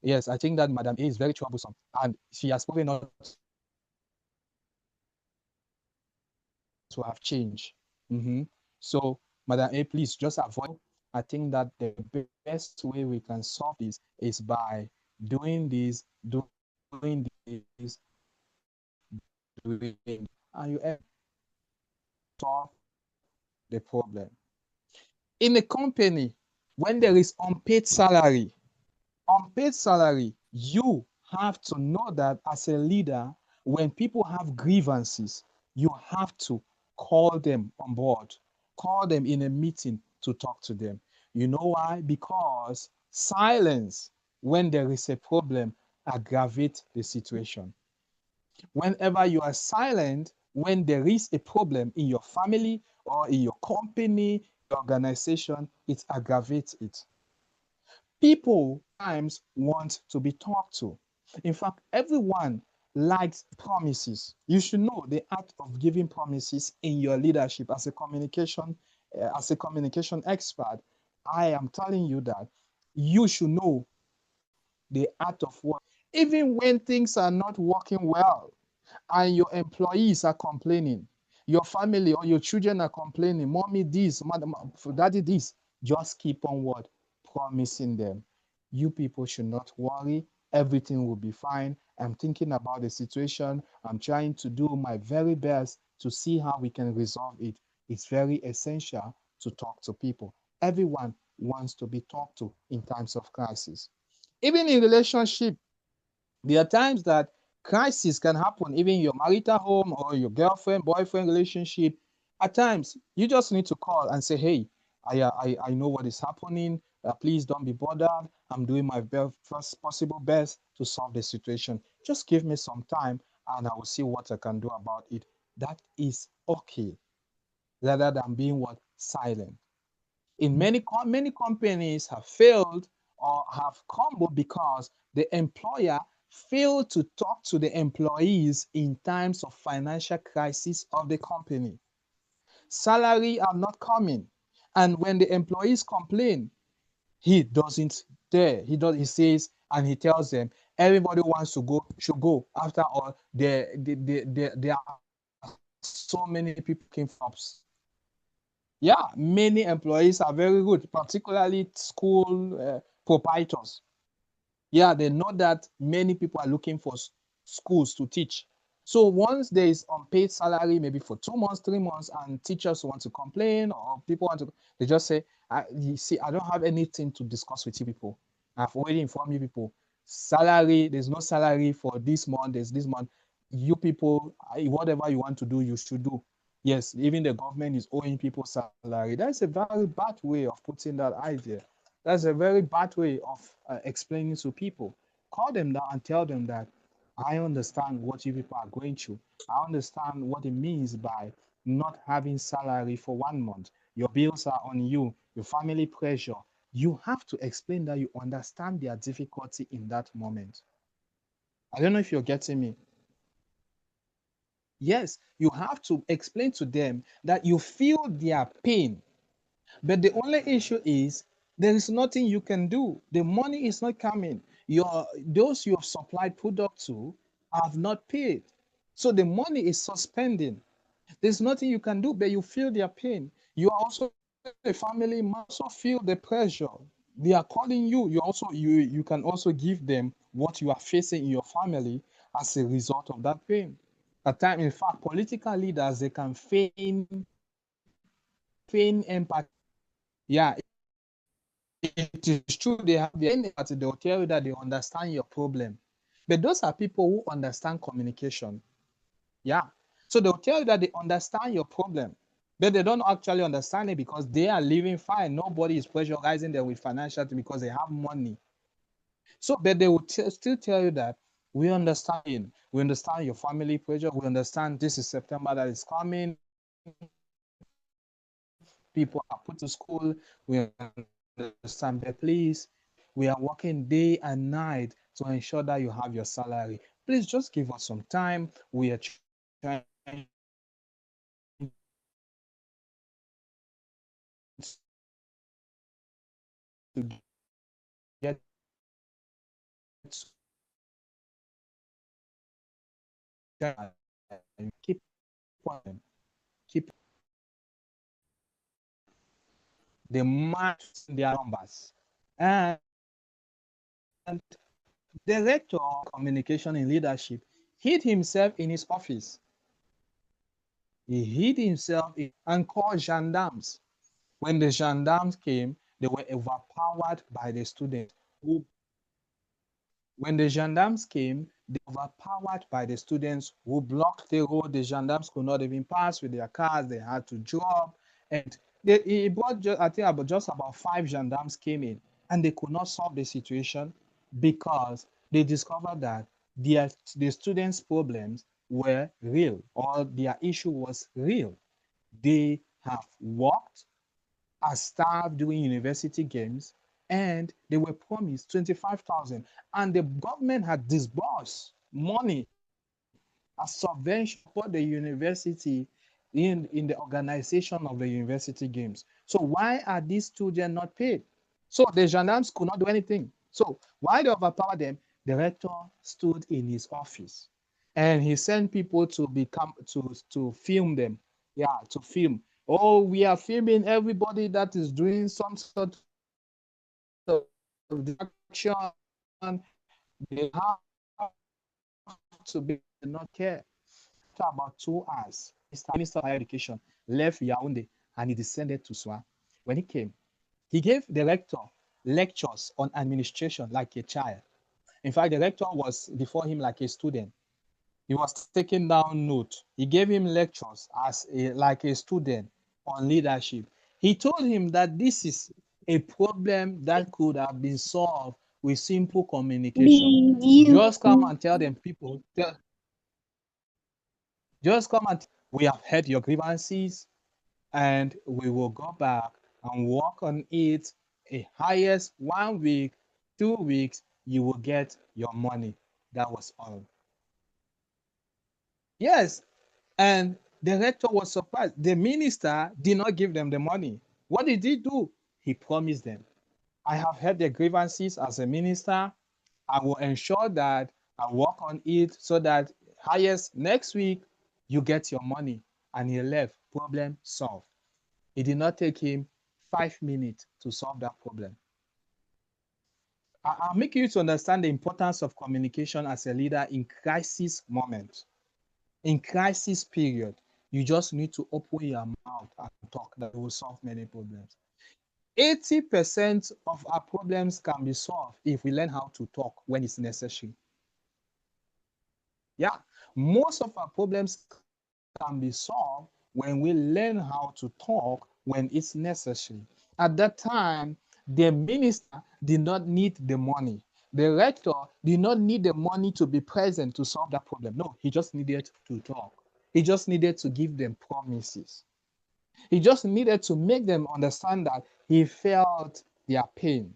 [SPEAKER 1] Yes, I think that Madam A is very troublesome, and she has proven not to have changed. So, Madam A, please just avoid. I think that the best way we can solve this is by doing this, doing this, doing, and you solve the problem. In a company, when there is unpaid salary, Unpaid salary, you have to know that as a leader, when people have grievances, you have to call them on board, call them in a meeting to talk to them. You know why? Because silence when there is a problem aggravates the situation. Whenever you are silent, when there is a problem in your family or in your company, your organization, it aggravates it. People times want to be talked to. In fact, everyone likes promises. You should know the art of giving promises in your leadership as a communication expert. I am telling you that you should know the art of what. Even when things are not working well and your employees are complaining, your family or your children are complaining, mommy this, daddy this, just keep on what? Promising them. You people should not worry. Everything will be fine. I'm thinking about the situation. I'm trying to do my very best to see how we can resolve it. It's very essential to talk to people. Everyone wants to be talked to in times of crisis. Even in relationship, there are times that crisis can happen, even in your marital home or your girlfriend, boyfriend relationship. At times, you just need to call and say, hey, I know what is happening. Please don't be bothered. I'm doing my first possible best to solve the situation. Just give me some time and I will see what I can do about it. That is okay, rather than being what? Silent. In many companies have failed or have crumbled because the employer failed to talk to the employees in times of financial crisis of the company. Salary are not coming, and when the employees complain, he doesn't dare. He says and he tells them everybody wants to go should go. After all, there are so many people came from. Yeah, many employees are very good, particularly school proprietors. Yeah, they know that many people are looking for schools to teach. So once there is unpaid salary, maybe for 2 months, 3 months, and teachers want to complain or people want to, they just say, you see, I don't have anything to discuss with you people. I've already informed you people. Salary, there's no salary for this month, there's this month. You people, whatever you want to do, you should do. Yes, even the government is owing people salary. That's a very bad way of putting that idea. That's a very bad way of explaining to people. Call them down and tell them that I understand what you people are going through. I understand what it means by not having salary for 1 month. Your bills are on you, your family pressure. You have to explain that you understand their difficulty in that moment. I don't know if you're getting me. Yes, you have to explain to them that you feel their pain. But the only issue is there is nothing you can do. The money is not coming. Those you have supplied product to have not paid. So the money is suspending. There's nothing you can do, but you feel their pain. You are also a family, must also feel the pressure. They are calling you. You can also give them what you are facing in your family as a result of that pain. At times, in fact, political leaders they can feign empathy. Yeah, it is true they have the empathy. They'll tell you that they understand your problem, but those are people who understand communication. Yeah, so they'll tell you that they understand your problem, but they don't actually understand it because they are living fine. Nobody is pressurizing them with financial because they have money. So, but they will still tell you that we understand. We understand your family pressure. We understand this is September that is coming. People are put to school. We understand, but please, we are working day and night to ensure that you have your salary. Please just give us some time. We are trying to get keep on keep the match their numbers. And director of communication and leadership hid himself in his office. He hid himself and called gendarmes. When the gendarmes came, they were overpowered by the students who When the gendarmes came, they were overpowered by the students who blocked the road. The gendarmes could not even pass with their cars. They had to drop. And it brought, I think, just about 5 gendarmes came in, and they could not solve the situation because they discovered that the students' problems were real, or their issue was real. They have worked as staff during university games, and they were promised 25,000, and the government had disbursed money as subvention for the university in the organization of the university games. So why are these students not paid? So the gendarmes could not do anything. So why they overpower them? The rector stood in his office and he sent people to become to film them. Yeah, to film. Oh, we are filming everybody that is doing some sort of distraction. They have to be not care. After about 2 hours, Minister of Higher Education left Yaoundé and he descended to Soa. When he came, he gave the rector lectures on administration like a child. In fact, the rector was before him like a student. He was taking down notes. He gave him lectures like a student on leadership. He told him that this is a problem that could have been solved with simple communication. Just come and tell them people, just come and we have heard your grievances and we will go back and work on it. A highest 1 week, 2 weeks, you will get your money. That was all. Yes, and the rector was surprised. The minister did not give them the money. What did he do? He promised them, I have heard the grievances as a minister. I will ensure that I work on it so that highest next week you get your money. And he left, problem solved. It did not take him 5 minutes to solve that problem. I'll make you to understand the importance of communication as a leader in crisis moment. In crisis period, you just need to open your mouth and talk. That will solve many problems. 80% of our problems can be solved if we learn how to talk when it's necessary. Yeah, most of our problems can be solved when we learn how to talk when it's necessary. At that time, the minister did not need the money. The rector did not need the money to be present to solve that problem. No, he just needed to talk. He just needed to give them promises. He just needed to make them understand that he felt their pain.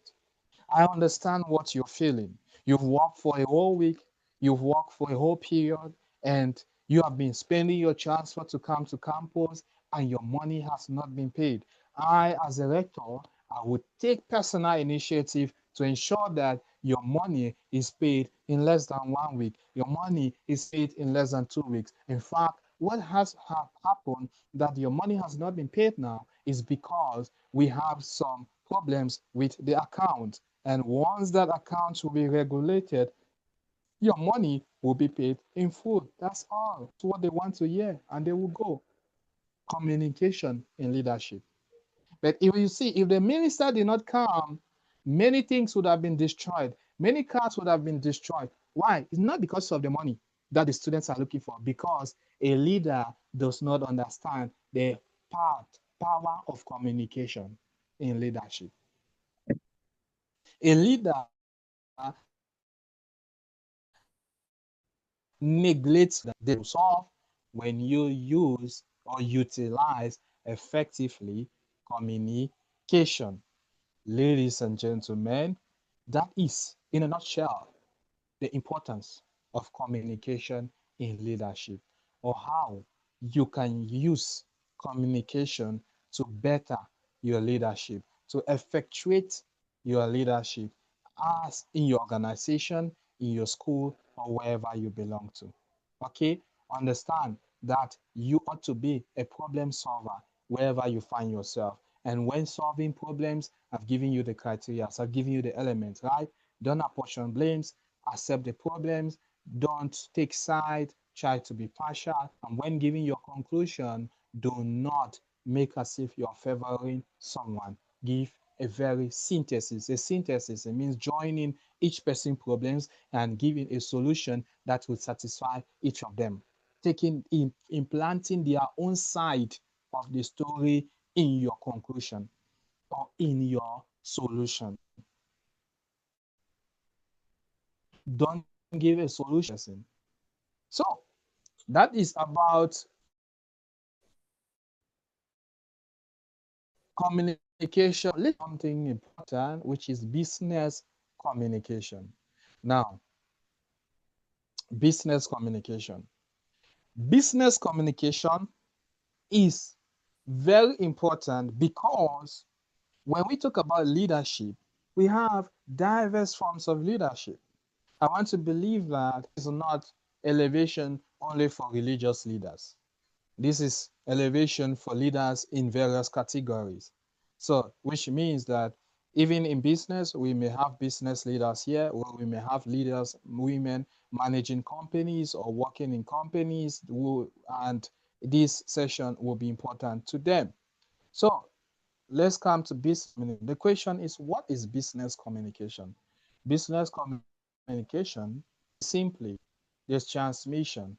[SPEAKER 1] I understand what you're feeling. You've worked for a whole week, you've worked for a whole period, and you have been spending your transfer to come to campus, and your money has not been paid. I, as a rector, I would take personal initiative to ensure that your money is paid in less than 1 week. Your money is paid in less than 2 weeks. In fact, what has happened that your money has not been paid now is because we have some problems with the account. And once that account will be regulated, your money will be paid in full. That's all. That's what they want to hear, and they will go. Communication in leadership. But if you see, if the minister did not come, many things would have been destroyed. Many cars would have been destroyed. Why? It's not because of the money that the students are looking for, because a leader does not understand the power of communication in leadership. A leader neglects that they solve when you use or utilize effectively communication. Ladies and gentlemen, that is, in a nutshell, the importance of communication in leadership, or how you can use communication to better your leadership, to effectuate your leadership as in your organization, in your school, or wherever you belong to. Okay? Understand that you ought to be a problem solver wherever you find yourself. And when solving problems, I've given you the criteria, I've given you the elements, right? Don't apportion blames, accept the problems, don't take side, try to be partial, and when giving your conclusion, do not make as if you're favoring someone. Give a very synthesis. A synthesis, it means joining each person's problems and giving a solution that will satisfy each of them, implanting their own side of the story in your conclusion or in your solution. Don't give a solution. So that is about communication. Let's something important, which is business communication. Now, business communication. Business communication is very important because when we talk about leadership, we have diverse forms of leadership. I want to believe that it's not elevation only for religious leaders. This is elevation for leaders in various categories. So, which means that even in business, we may have business leaders here, or we may have leaders, women managing companies or working in companies, and this session will be important to them. So, let's come to business. The question is, what is business communication? Business communication is simply the transmission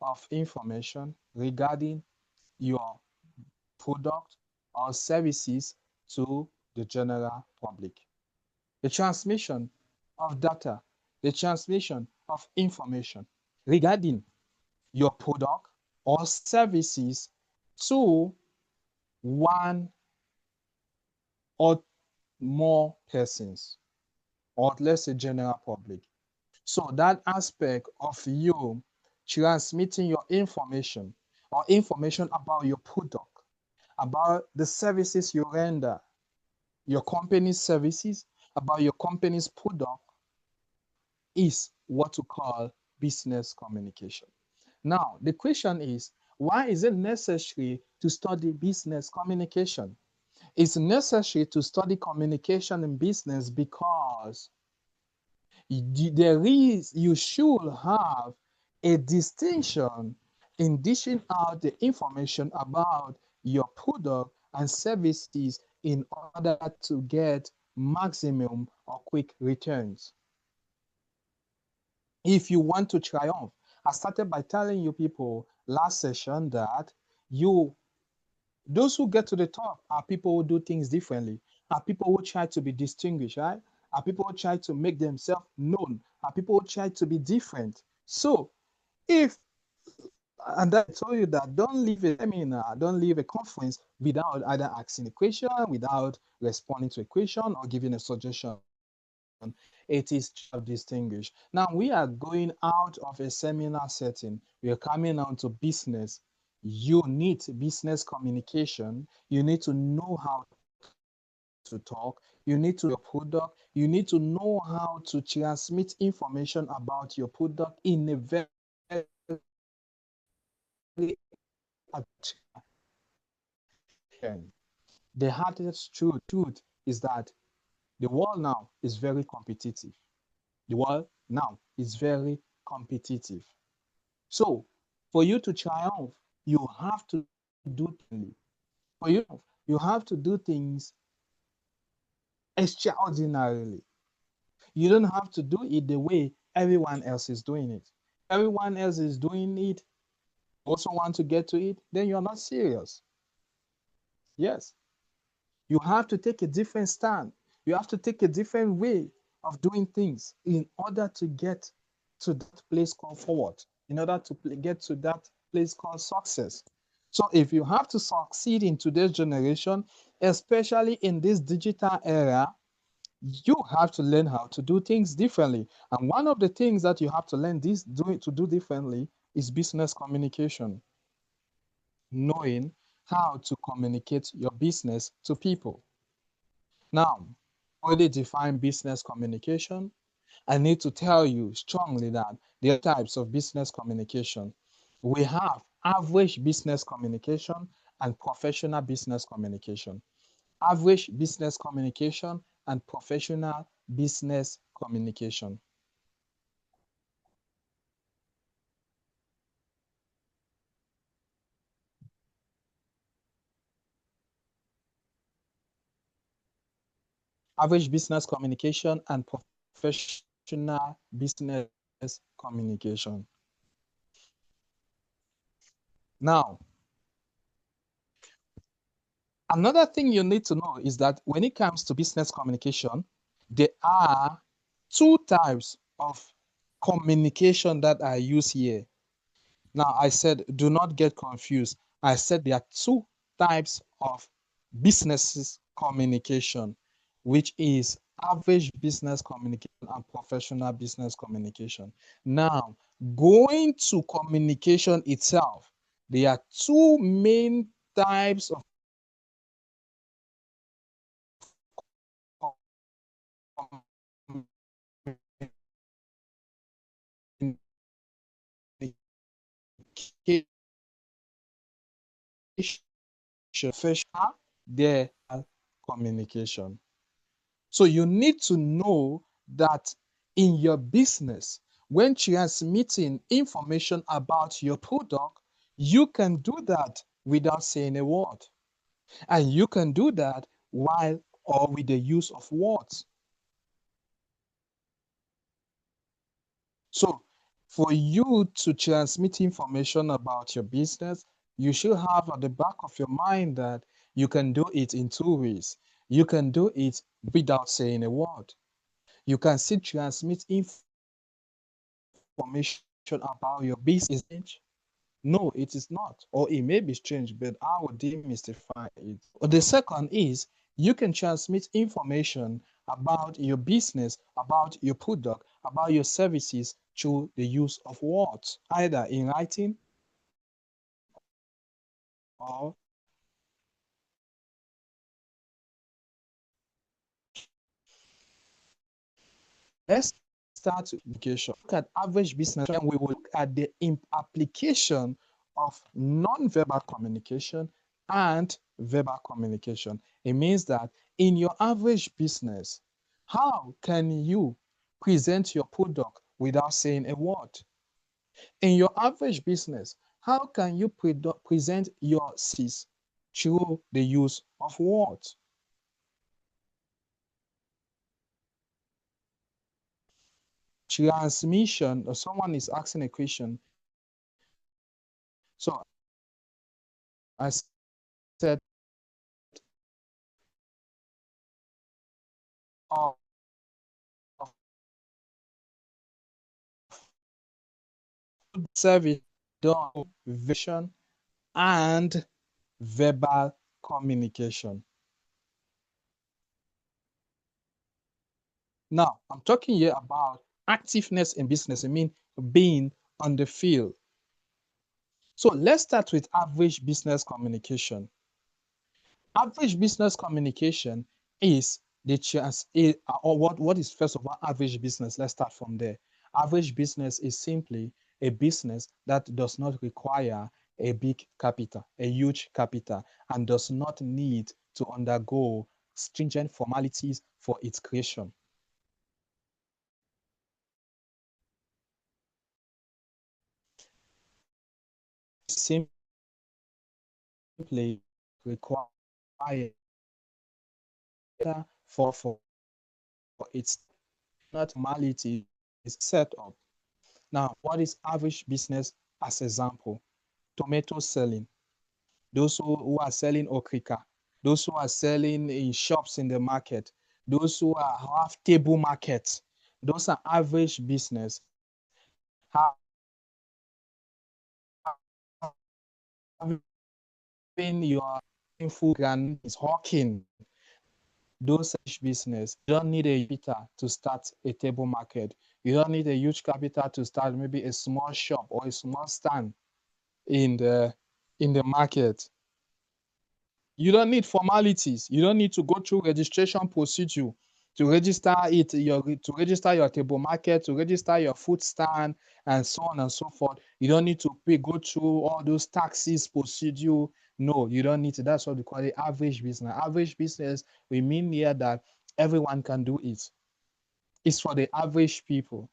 [SPEAKER 1] of information regarding your product or services to the general public. The transmission of data, the transmission of information regarding your product or services to one or more persons, or let's say general public. So that aspect of you transmitting your information or information about your product, about the services you render, your company's services, about your company's product, is what we call business communication. Now, the question is, why is it necessary to study business communication? It's necessary to study communication in business because you should have a distinction in dishing out the information about your product and services in order to get maximum or quick returns. If you want to triumph, I started by telling you people last session that those who get to the top are people who do things differently, are people who try to be distinguished, right? Are people who try to make themselves known, are people who try to be different. So and I told you that don't leave a seminar, don't leave a conference without either asking a question, without responding to a question or giving a suggestion. It is distinguished. Now we are going out of a seminar setting. We are coming on to business. You need business communication. You need to know how to talk. You need to your product. You need to know how to transmit information about your product in a very the hardest truth is that the world now is very competitive. The world now is very competitive. So for you to triumph, you have to do things. For you have to do things extraordinarily. You don't have to do it the way everyone else is doing it. Everyone else is doing it, also want to get to it, then you're not serious. Yes. You have to take a different stand. You have to take a different way of doing things in order to get to that place called forward, in order to get to that place called success. So if you have to succeed in today's generation, especially in this digital era, you have to learn how to do things differently. And one of the things that you have to learn to do differently is business communication. Knowing how to communicate your business to people. Now, already define business communication. I need to tell you strongly that there are types of business communication. We have average business communication and professional business communication. Average business communication and professional business communication. average business communication and professional business communication. Now, another thing you need to know is that when it comes to business communication, there are two types of communication that I use here. Now, I said, do not get confused. I said there are two types of business communication, which is average business communication and professional business communication. Now, going to communication itself, there are two main types of professional, their communication. So you need to know that in your business, when transmitting information about your product, you can do that without saying a word. And you can do that while or with the use of words. So for you to transmit information about your business, you should have at the back of your mind that you can do it in two ways. You can do it without saying a word. You can still transmit information about your business. No, it is not. Or it may be strange, but I will demystify it. Or the second is you can transmit information about your business, about your product, about your services through the use of words, either in writing or let's start with application. Look at average business and we will look at the application of non-verbal communication and verbal communication. It means that in your average business, how can you present your product without saying a word? In your average business, how can you present your services through the use of words? Transmission, or someone is asking a question. So I said, of service done vision and verbal communication. Now, I'm talking here about activeness in business. I mean, being on the field. So let's start with average business communication. Average business communication is the chance, or what is first of all average business? Let's start from there. Average business is simply a business that does not require a big capital, a huge capital, and does not need to undergo stringent formalities for its creation. Simply require for its not formality is set up. Now, what is average business as example? Tomato selling. Those who are selling okrika, those who are selling in shops in the market, those who have table markets, those are average business. Having your food and is hawking, those business, you don't need a capital to start a table market. You don't need a huge capital to start maybe a small shop or a small stand in the market. You don't need formalities. You don't need to go through registration procedure to register your table market, to register your food stand, and so on and so forth. You don't need to go through all those taxes procedure. No, you don't need to. That's what we call the average business. Average business, we mean here that everyone can do it. It's for the average people.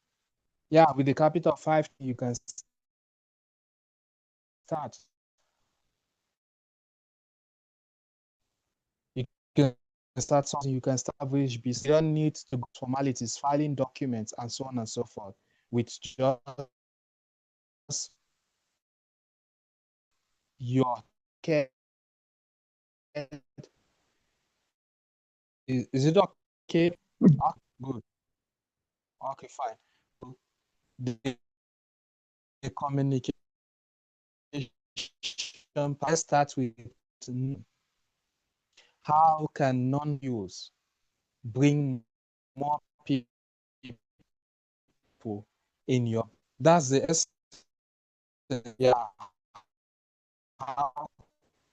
[SPEAKER 1] Yeah, with the capital of 5, you can start. You can start something, you can start VHB. You don't need to go formalities, filing documents, and so on and so forth. With just your care. Is it okay? Ah, good. Okay, fine. The communication part starts with how can non-use bring more people in your, that's the essence. Yeah. How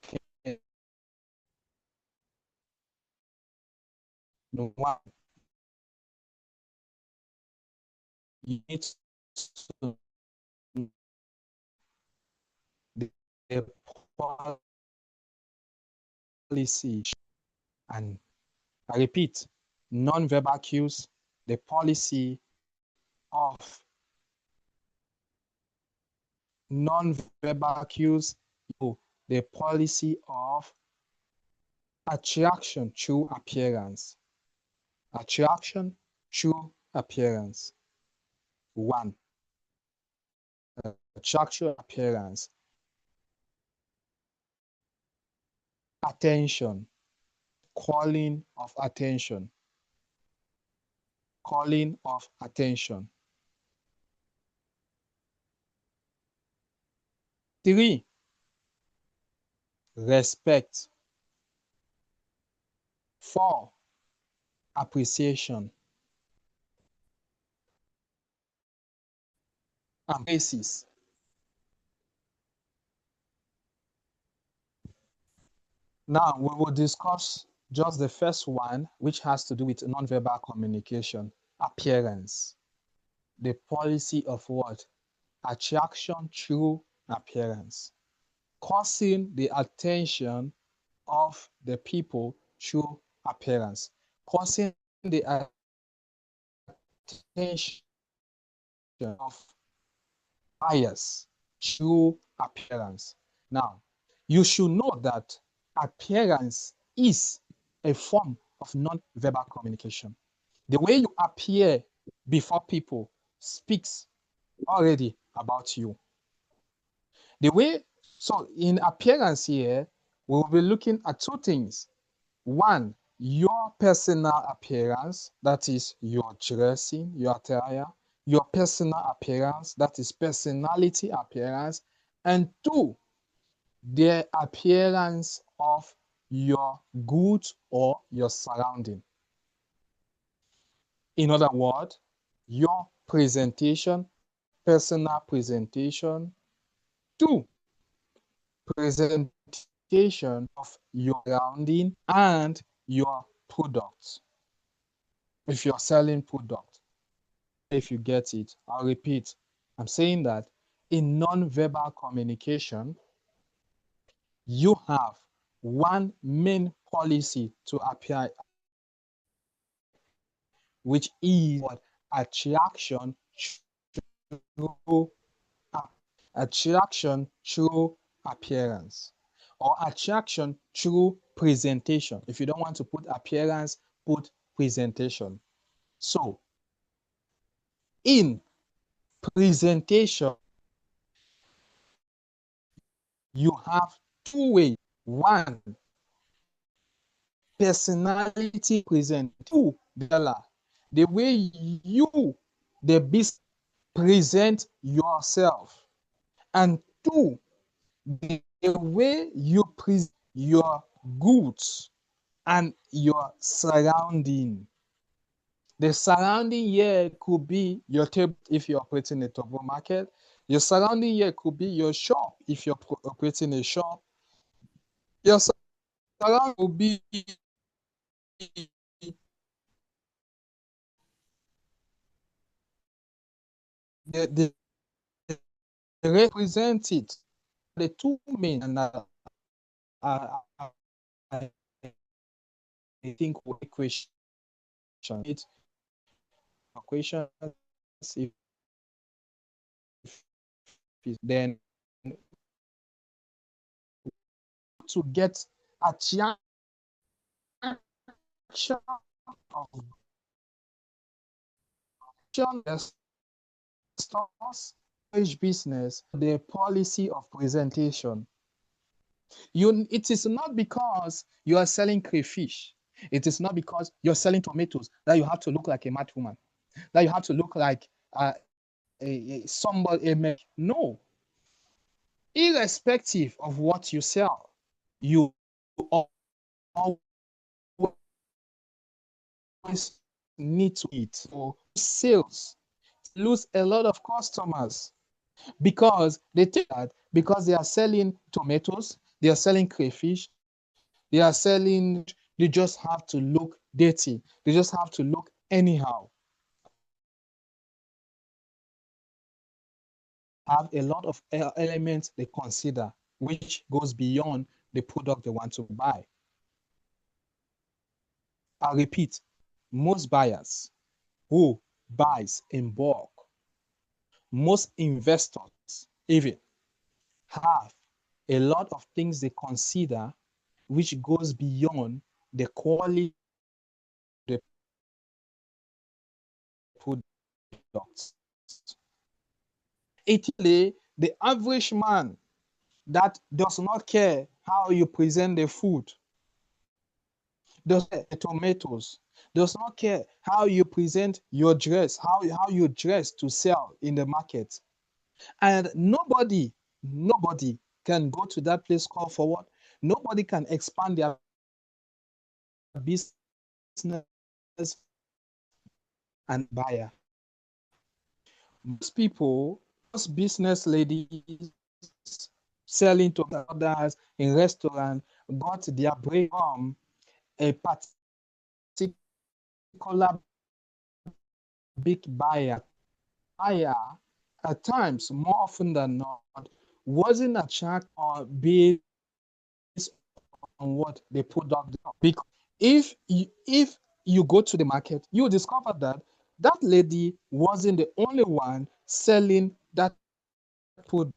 [SPEAKER 1] can one, you need to the policy, and I repeat, non-verbal cues, the policy of non-verbal cues, the policy of attraction through appearance. Attraction through appearance. One, attraction appearance. Attention, calling of attention. Calling of attention. 3, respect. 4, appreciation. And basis. Now we will discuss just the first one, which has to do with nonverbal communication, appearance. The policy of what? Attraction through appearance. Causing the attention of the people through appearance. Causing the attention of buyers through appearance. Now, you should know that appearance is a form of non-verbal communication. The way you appear before people speaks already about you. The way, so in appearance here, we'll be looking at 2 things. One, your personal appearance, that is your dressing, your attire, your personal appearance, that is personality appearance, and 2, the appearance of your goods or your surrounding. In other words, your presentation, personal presentation. 2, presentation of your surrounding and your products. If you're selling product, if you get it, I'll repeat. I'm saying that in non-verbal communication, you have one main policy to appear, which is what? Attraction through attraction through appearance, or attraction through presentation. If you don't want to put appearance, put presentation. So in presentation, you have 2 ways. 1, personality present. 2, the way you, the business, present yourself. And 2, the way you present your goods and your surrounding. The surrounding here could be your table if you're operating a table market. Your surrounding here could be your shop if you're operating a shop. Your surrounding could be the represent it. The 2 main, and I think equation it equations, if then to get a chance of stores, business, the policy of presentation. It is not because you are selling crayfish. It is not because you're selling tomatoes that you have to look like a mad woman, that you have to look like somebody. No, irrespective of what you sell, you always need to eat. So sales lose a lot of customers because they think that because they are selling tomatoes, they are selling crayfish, they are selling, they just have to look dirty. They just have to look anyhow. Have a lot of elements they consider, which goes beyond the product they want to buy. I repeat, most buyers who buys in bulk, most investors even have a lot of things they consider which goes beyond the quality of the products. Italy, the average man that does not care how you present the food, does not care the tomatoes, does not care how you present your dress, how you dress to sell in the market. And nobody can go to that place called forward. Nobody can expand their business and buyer. Most people, most business ladies selling to others in restaurant got their brain from a particular big buyer. Buyer at times, more often than not, wasn't attracted or based on what the product. Because if you go to the market, you discover that that lady wasn't the only one selling that product.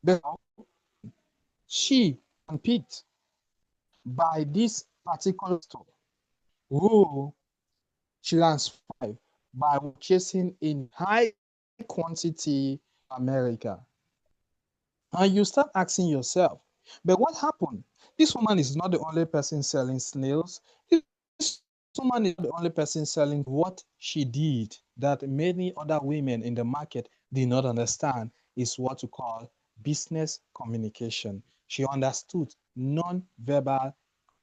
[SPEAKER 1] But she competed by this particular store who she transferred by purchasing in high quantity America. And you start asking yourself, but what happened? This woman is not the only person selling snails. This woman is not the only person selling. What she did that many other women in the market did not understand is what we call business communication. She understood non-verbal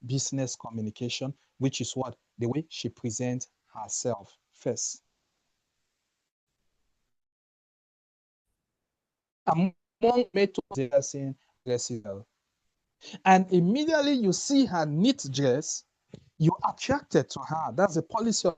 [SPEAKER 1] business communication, which is what the way she presents herself first. Among methods, and immediately you see her neat dress, you're attracted to her. That's the policy of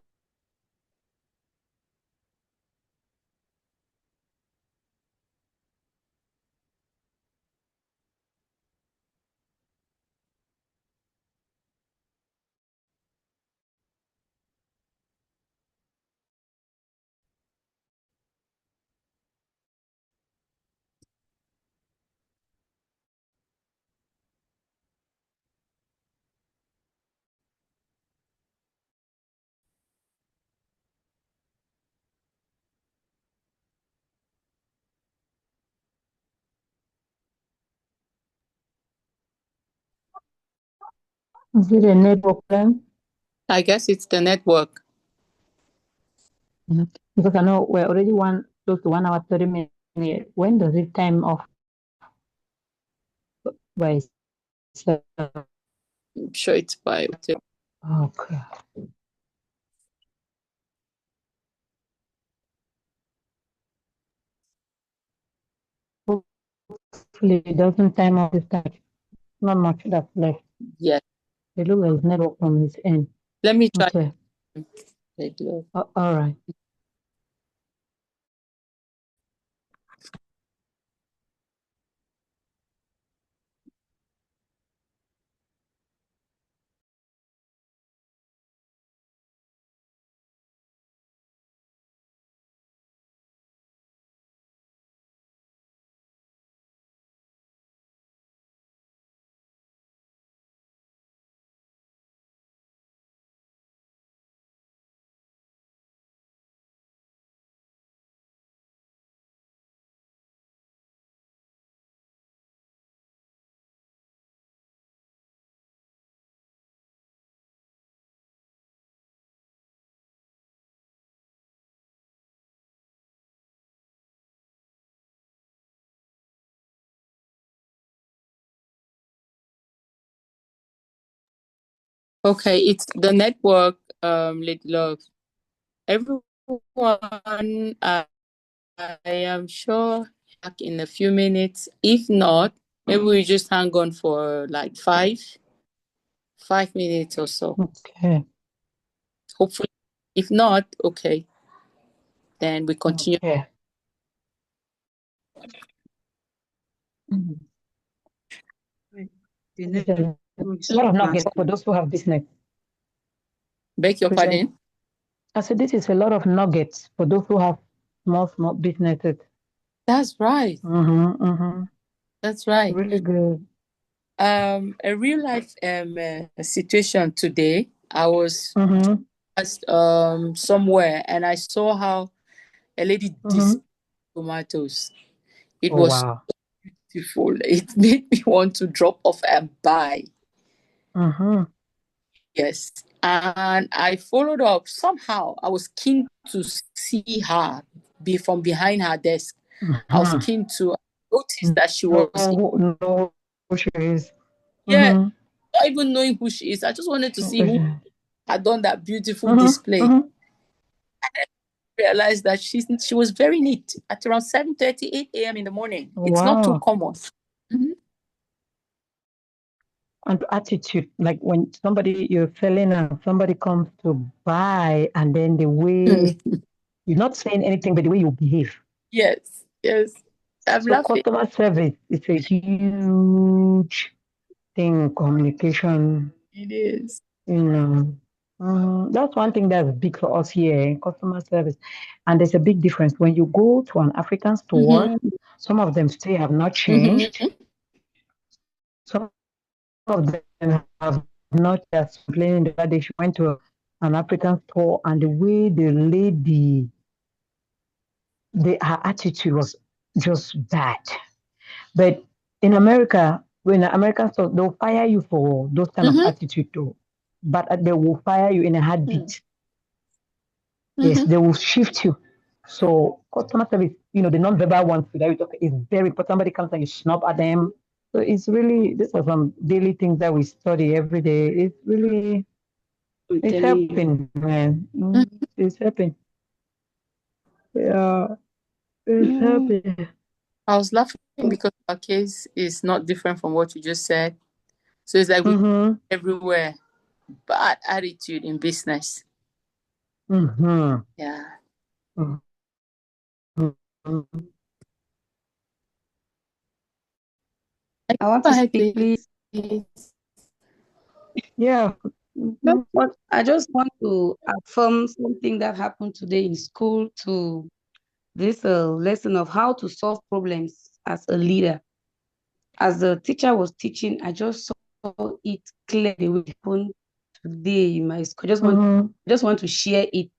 [SPEAKER 2] Is it a network plan?
[SPEAKER 3] I guess it's the network.
[SPEAKER 2] Because I know we're already close to 1 hour 30 minutes. When does it time off by itself?
[SPEAKER 3] I'm sure it's by.
[SPEAKER 2] Okay. Hopefully it doesn't time off this time. Not much that's left.
[SPEAKER 3] Yes.
[SPEAKER 2] It looks like it's network from his end.
[SPEAKER 3] Let me try.
[SPEAKER 2] Okay. All right.
[SPEAKER 3] Okay, it's the network, Lady Love. Everyone, I am sure back in a few minutes. If not, maybe we just hang on for like 5 minutes or so.
[SPEAKER 2] Okay.
[SPEAKER 3] Hopefully, if not, okay, then we continue.
[SPEAKER 2] Okay. Mhm. There's a lot of nuggets for those who have business.
[SPEAKER 3] Beg your
[SPEAKER 2] Present.
[SPEAKER 3] pardon?
[SPEAKER 2] I said this is a lot of nuggets for those who have small businesses.
[SPEAKER 3] That's right. That's right.
[SPEAKER 2] Really good.
[SPEAKER 3] A real life situation today. I was somewhere and I saw how a lady displayed tomatoes. It was
[SPEAKER 2] wow.
[SPEAKER 3] so beautiful. It made me want to drop off and buy. Yes. And I followed up. Somehow I was keen to see her from behind her desk. I was keen to notice that she was
[SPEAKER 2] know who she is.
[SPEAKER 3] Yeah, not even knowing who she is. I just wanted to see who had done that beautiful display. And I realized that she was very neat at around 7:38 a.m. in the morning. It's not too common.
[SPEAKER 2] And attitude, like when you're selling and somebody comes to buy, and then the way you're not saying anything, but the way you behave.
[SPEAKER 3] Yes. I'm laughing.
[SPEAKER 2] Customer service is a huge thing. Communication.
[SPEAKER 3] It is.
[SPEAKER 2] That's one thing that's big for us here in customer service. And there's a big difference when you go to an African store. Some of them still have not changed. Some of them have not just complaining that they went to an African store, and the way the lady, her attitude was just bad. But in America, when an American store, they'll fire you for those kind of attitude too. But they will fire you in a heartbeat. Yes, they will shift you. So customer service, the non-verbal ones is very important. Somebody comes and you snub at them. So it's really, these are some daily things that we study every day. It's really, it's helping, man. It's helping. Yeah, it's helping.
[SPEAKER 3] I was laughing because our case is not different from what you just said. So it's like we everywhere. Bad attitude in business. Yeah.
[SPEAKER 4] I want to speak, please.
[SPEAKER 2] Yeah.
[SPEAKER 4] I just want to affirm something that happened today in school to this lesson of how to solve problems as a leader. As the teacher was teaching, I just saw it clearly what happened today in my school. I just want to share it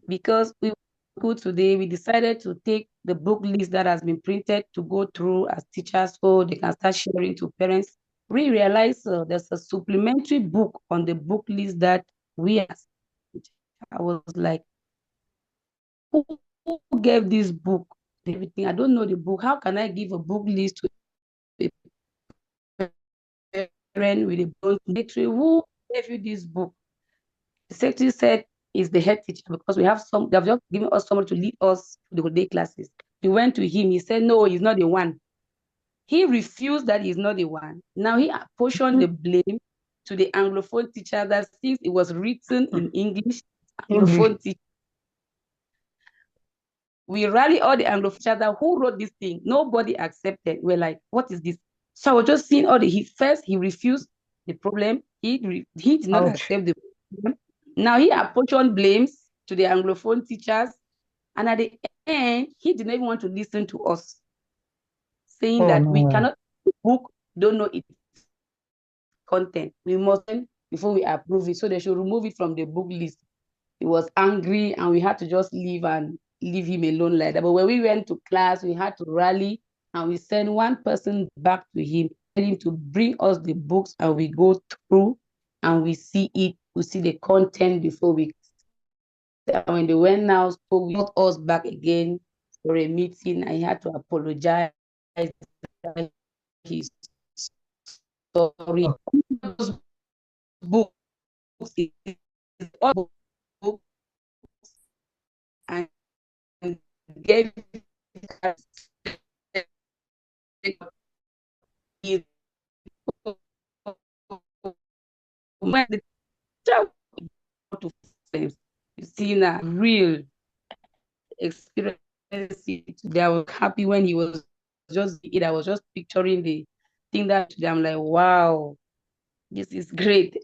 [SPEAKER 4] because we school today, we decided to take the book list that has been printed to go through as teachers so they can start sharing to parents. We realized there's a supplementary book on the book list that we as I was like, who gave this book? Everything. I don't know the book. How can I give a book list to a parent with a bone? Who gave you this book? The secretary said is the head teacher because they have just given us someone to lead us to the day classes. We went to him. He said, no, he's not the one. He refused that he's not the one. Now he apportioned the blame to the Anglophone teacher that since it was written in English, Anglophone teacher. We rally all the Anglophone teachers who wrote this thing. Nobody accepted. We're like, what is this? So I was just seeing he refused the problem. He did not accept the problem. Now he apportioned blames to the Anglophone teachers. And at the end, he didn't even want to listen to us, saying that we cannot book, don't know its content. We mustn't before we approve it. So they should remove it from the book list. He was angry and we had to just leave him alone like that. But when we went to class, we had to rally and we sent one person back to him, telling him to bring us the books and we go through and we see it, we see the content before we. And when they went now, so we got us back again for a meeting. I had to apologize. He's sorry. books, all books, and gave when the child to sense, you see now real experience it today. I was happy when he was just it. I was just picturing the thing that today. I'm like, wow, this is great.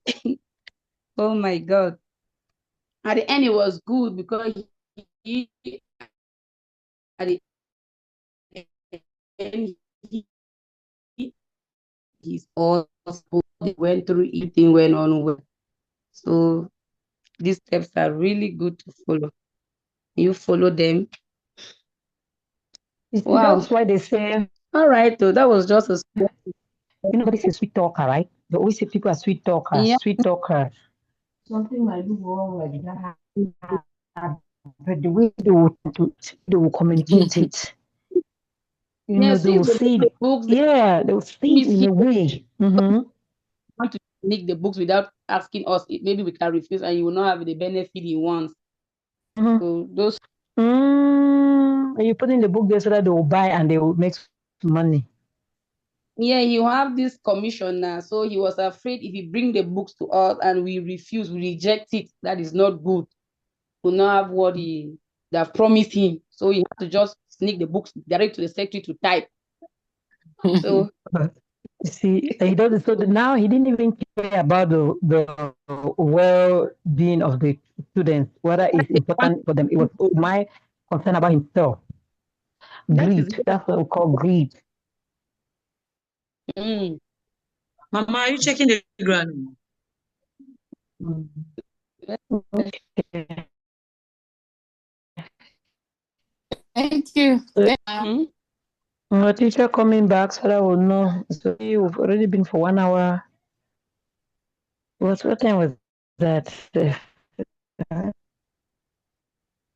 [SPEAKER 4] Oh my God. At the end, it was good because he at the end, he's all went through eating, went on well. So these steps are really good to follow. You follow them.
[SPEAKER 2] You see,
[SPEAKER 4] Wow.
[SPEAKER 2] that's why they say,
[SPEAKER 4] All right, though, that was just a
[SPEAKER 2] this is sweet talker, right? They always say people are sweet talkers,
[SPEAKER 4] yeah.
[SPEAKER 2] sweet talkers. Something might be wrong like that, but the way they will communicate it,
[SPEAKER 4] Yeah,
[SPEAKER 2] they
[SPEAKER 4] since
[SPEAKER 2] will
[SPEAKER 4] they
[SPEAKER 2] say
[SPEAKER 4] make the
[SPEAKER 2] it.
[SPEAKER 4] books,
[SPEAKER 2] Yeah, they will say it in a way.
[SPEAKER 4] want to make the books without asking us. Maybe we can refuse and you will not have the benefit he wants. So those
[SPEAKER 2] You put in the book there so that they will buy and they will make money.
[SPEAKER 4] yeah, he will have this commission now. So he was afraid if he bring the books to us and we refuse, we reject it, that is not good. Will not have what they have promised him. So he had to just sneak the books direct to the secretary to type. So
[SPEAKER 2] you see, he doesn't. So now he didn't even care about the well-being of the students, whether it's important for them. It was my concern about himself. Greed. That's what we call greed.
[SPEAKER 5] Mama, are you checking the ground?
[SPEAKER 2] Okay.
[SPEAKER 3] Thank you.
[SPEAKER 2] My teacher coming back, so that will know. So you've already been for 1 hour. What time was that?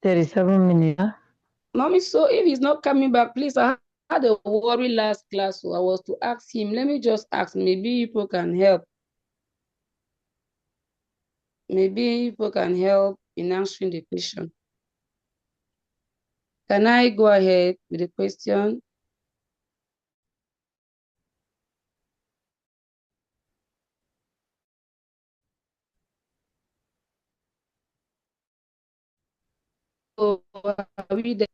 [SPEAKER 2] 37 minutes.
[SPEAKER 4] Mommy, so if he's not coming back, please, I had a worry last class, so I was to ask him. Let me just ask, maybe people can help. Maybe people can help in answering the question. Can I go ahead with the question? Oh, are we there?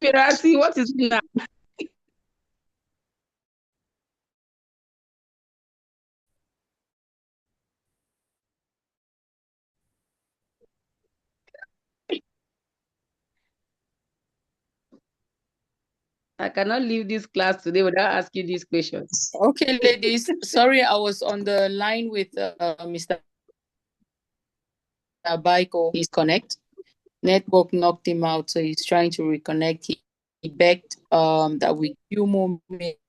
[SPEAKER 4] Pirasi, what is it now? I cannot leave this class today without asking these questions.
[SPEAKER 3] Okay, ladies. Sorry, I was on the line with Mr. Baiko. He's connect. Network knocked him out, so he's trying to reconnect. He begged that we few more minutes